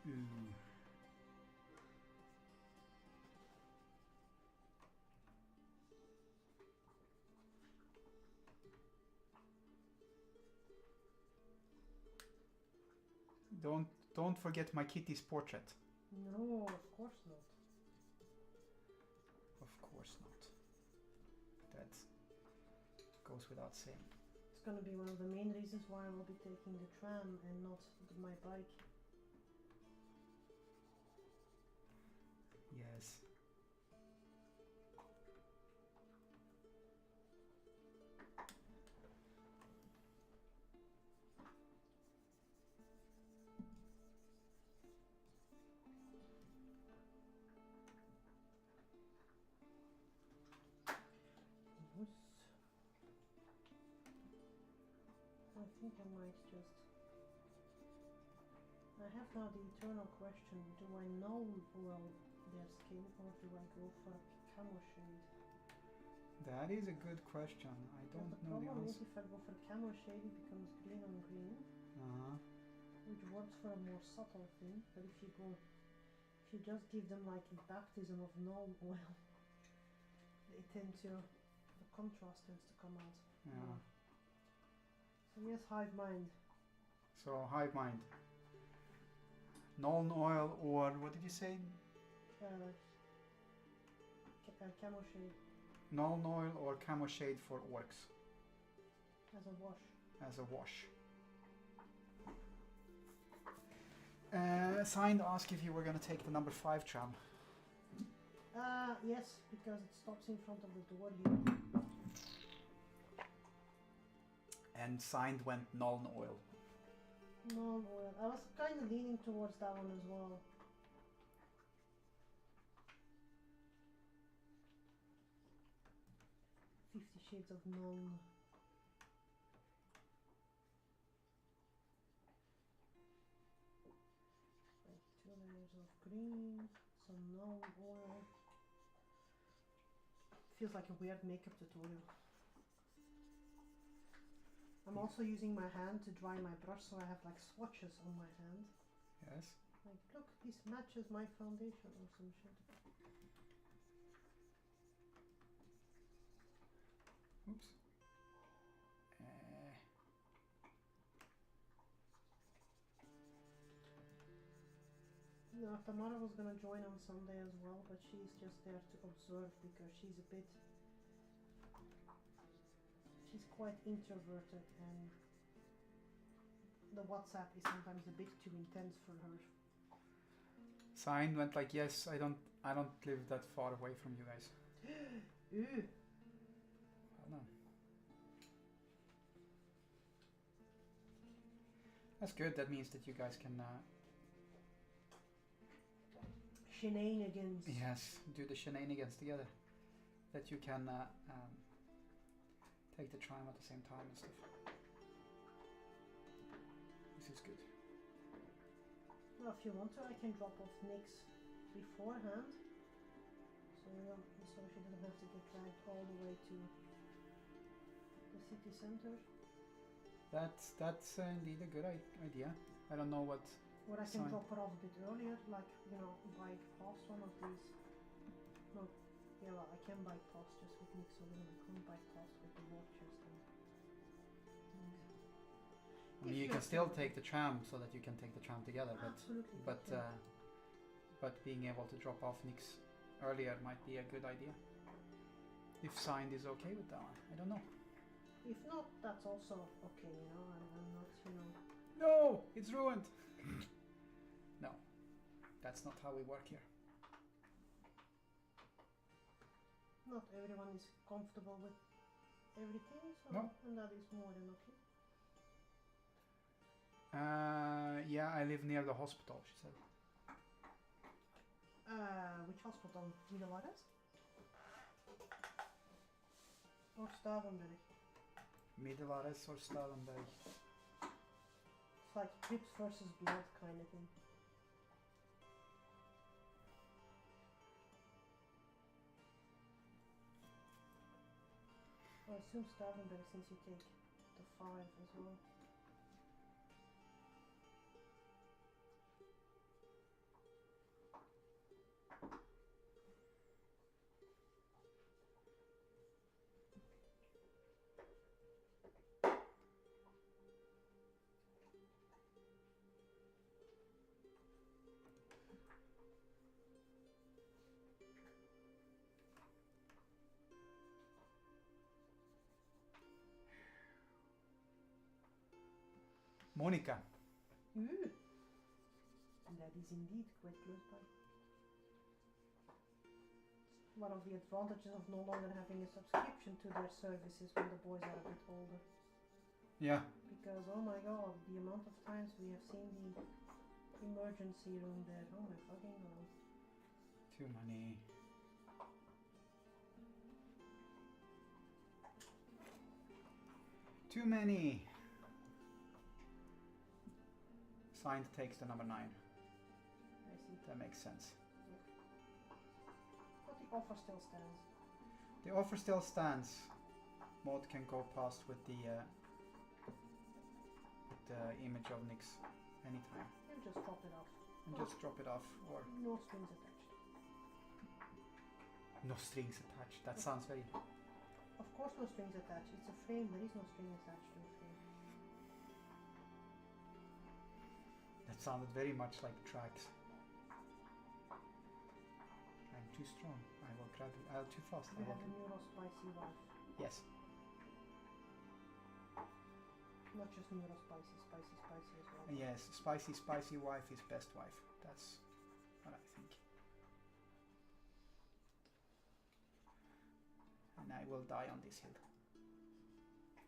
Ooh. Don't forget my kitty's portrait. No, of course not. Of course not. That goes without saying. It's gonna be one of the main reasons why I will be taking the tram and not my bike. Yes. Yes. I think I might just... I have now the eternal question, do I know well their skin or do I go for a camo shade? That is a good question. I don't the know the problem is answer. if I go for camo shade it becomes green on green, Uh-huh. which works for a more subtle thing, but if you just give them like a baptism of gnome oil, they tend to, the contrast tends to come out. Yeah. So yes, hive mind. So hive mind. Nuln oil or what did you say? Camo shade Nuln oil or camo shade for orcs as a wash. as a wash. Signed asked if you were gonna take the number 5 tram. Yes, because it stops in front of the door here. And signed went Nuln oil. No, well, I was kind of leaning towards that one as well. $50 Shades of None. Like 2 layers of green, some None oil. Feels like a weird makeup tutorial. I'm also using my hand to dry my brush, so I have like swatches on my hand. Yes. Like, look, this matches my foundation or some shit. Oops. No, Tamara was gonna join on Sunday as well, but she's just there to observe because she's a bit... She's quite introverted and the WhatsApp is sometimes a bit too intense for her. Signed went like, yes, I don't live that far away from you guys. Ooh. Well done. That's good. That means that you guys can Shenanigans. yes, do the shenanigans together. That you can take the tram at the same time and stuff. This is good. Well, if you want to, I can drop off Nyx beforehand, so so she doesn't have to get dragged all the way to the city center. That's indeed a good idea. I don't know what. Or I can Sign. drop her off a bit earlier, like, you know, bike past one of these. No, yeah, well, I can bike past just with Nyx, so then I can't bike past with the war chest and things. I mean, you can still take the tram so that you can take the tram together, Absolutely. but being able to drop off Nyx earlier might be a good idea. If Signed is okay with that one, I don't know. If not, that's also okay, you know, I'm not, you know... No, it's ruined. No, that's not how we work here. Not everyone is comfortable with everything, so No. and that is more than okay. Yeah, I live near the hospital, she said. Which hospital? Middelades? Or Stavenberg? Middelades or Stavenberg. It's like Crips versus Blood kind of thing. I assume Stavenberg since you take the 5 as well. Monica. Ooh. That is indeed quite close by. One of the advantages of no longer having a subscription to their services when the boys are a bit older. Yeah. Because, oh my god, the amount of times we have seen the emergency room there. Oh my fucking god. Too many. Too many. Signed takes the number 9. I see. That makes sense. But the offer still stands. The offer still stands. Maud can go past with the image of Nyx anytime. And just drop it off. And just drop it off, or No strings attached. no strings attached. That sounds very... Of course no strings attached. It's a frame. There is no string attached to a frame. That sounded very much like tracks. I'm too strong. I will grab it. I'm too fast. You have a neurospicy wife. Yes. Not just neurospicy, spicy as well. Yes, spicy wife is best wife. That's what I think. And I will die on this hill.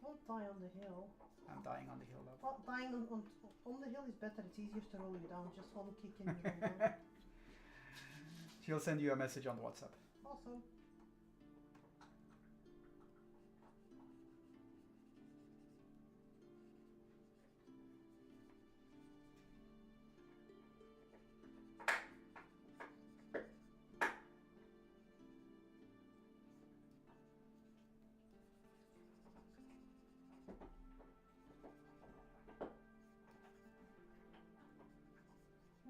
Don't die on the hill. I'm dying on the hill, love. Well, dying on the hill is better. It's easier to roll you down. Just one kick and you go down. She'll send you a message on WhatsApp. Awesome.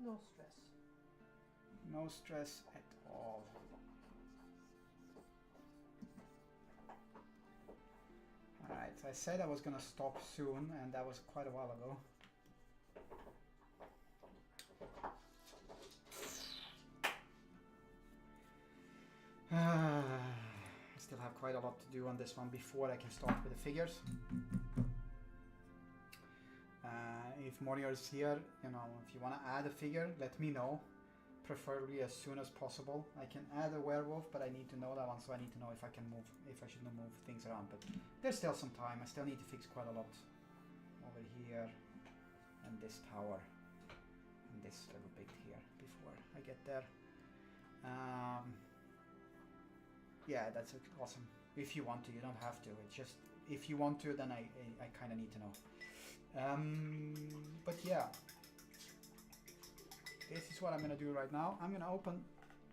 No stress. No stress at all. Alright, I said I was gonna stop soon, and that was quite a while ago. I still have quite a lot to do on this one before I can start with the figures. If Moria is here, you know, if you want to add a figure, let me know. Preferably as soon as possible. I can add a werewolf, but I need to know that one, so I need to know if I can move, if I should move things around. But there's still some time. I still need to fix quite a lot over here, and this tower, and this little bit here before I get there. Yeah, that's awesome. If you want to, you don't have to. It's just if you want to, then I kind of need to know. But yeah, this is what I'm gonna do right now. I'm gonna open.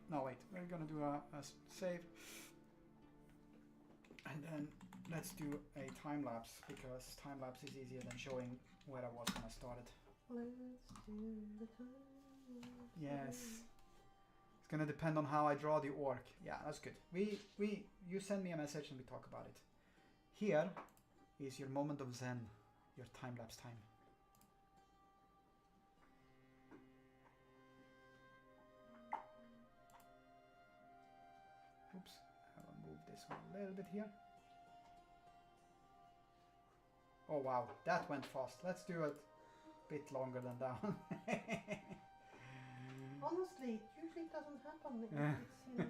No, wait. We're gonna do a save, and then let's do a time lapse, because time lapse is easier than showing where I was when I started. Let's do the time. Yes. It's gonna depend on how I draw the orc. Yeah, that's good. You send me a message and we talk about it. Here is your moment of zen, your time lapse time. Oops, I will move this one a little bit here. Oh wow, that went fast. Let's do it a bit longer than that one. Honestly, it usually doesn't happen. It's, you know.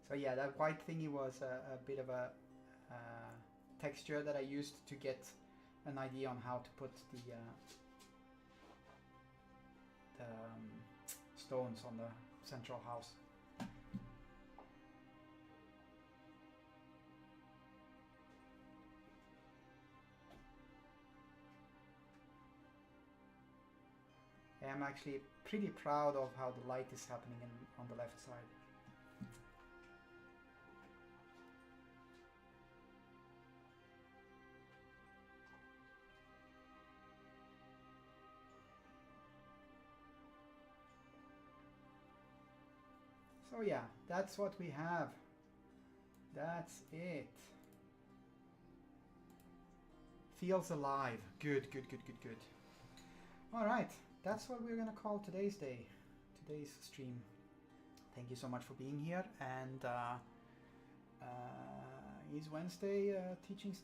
So yeah, that white thingy was a bit of a texture that I used to get an idea on how to put the stones on the central house. I'm actually pretty proud of how the light is happening on the left side. So yeah, that's what we have. That's it. Feels alive. Good, good, good, good, good. All right. that's what we're gonna call today's stream. Thank you so much for being here, and is Wednesday teaching.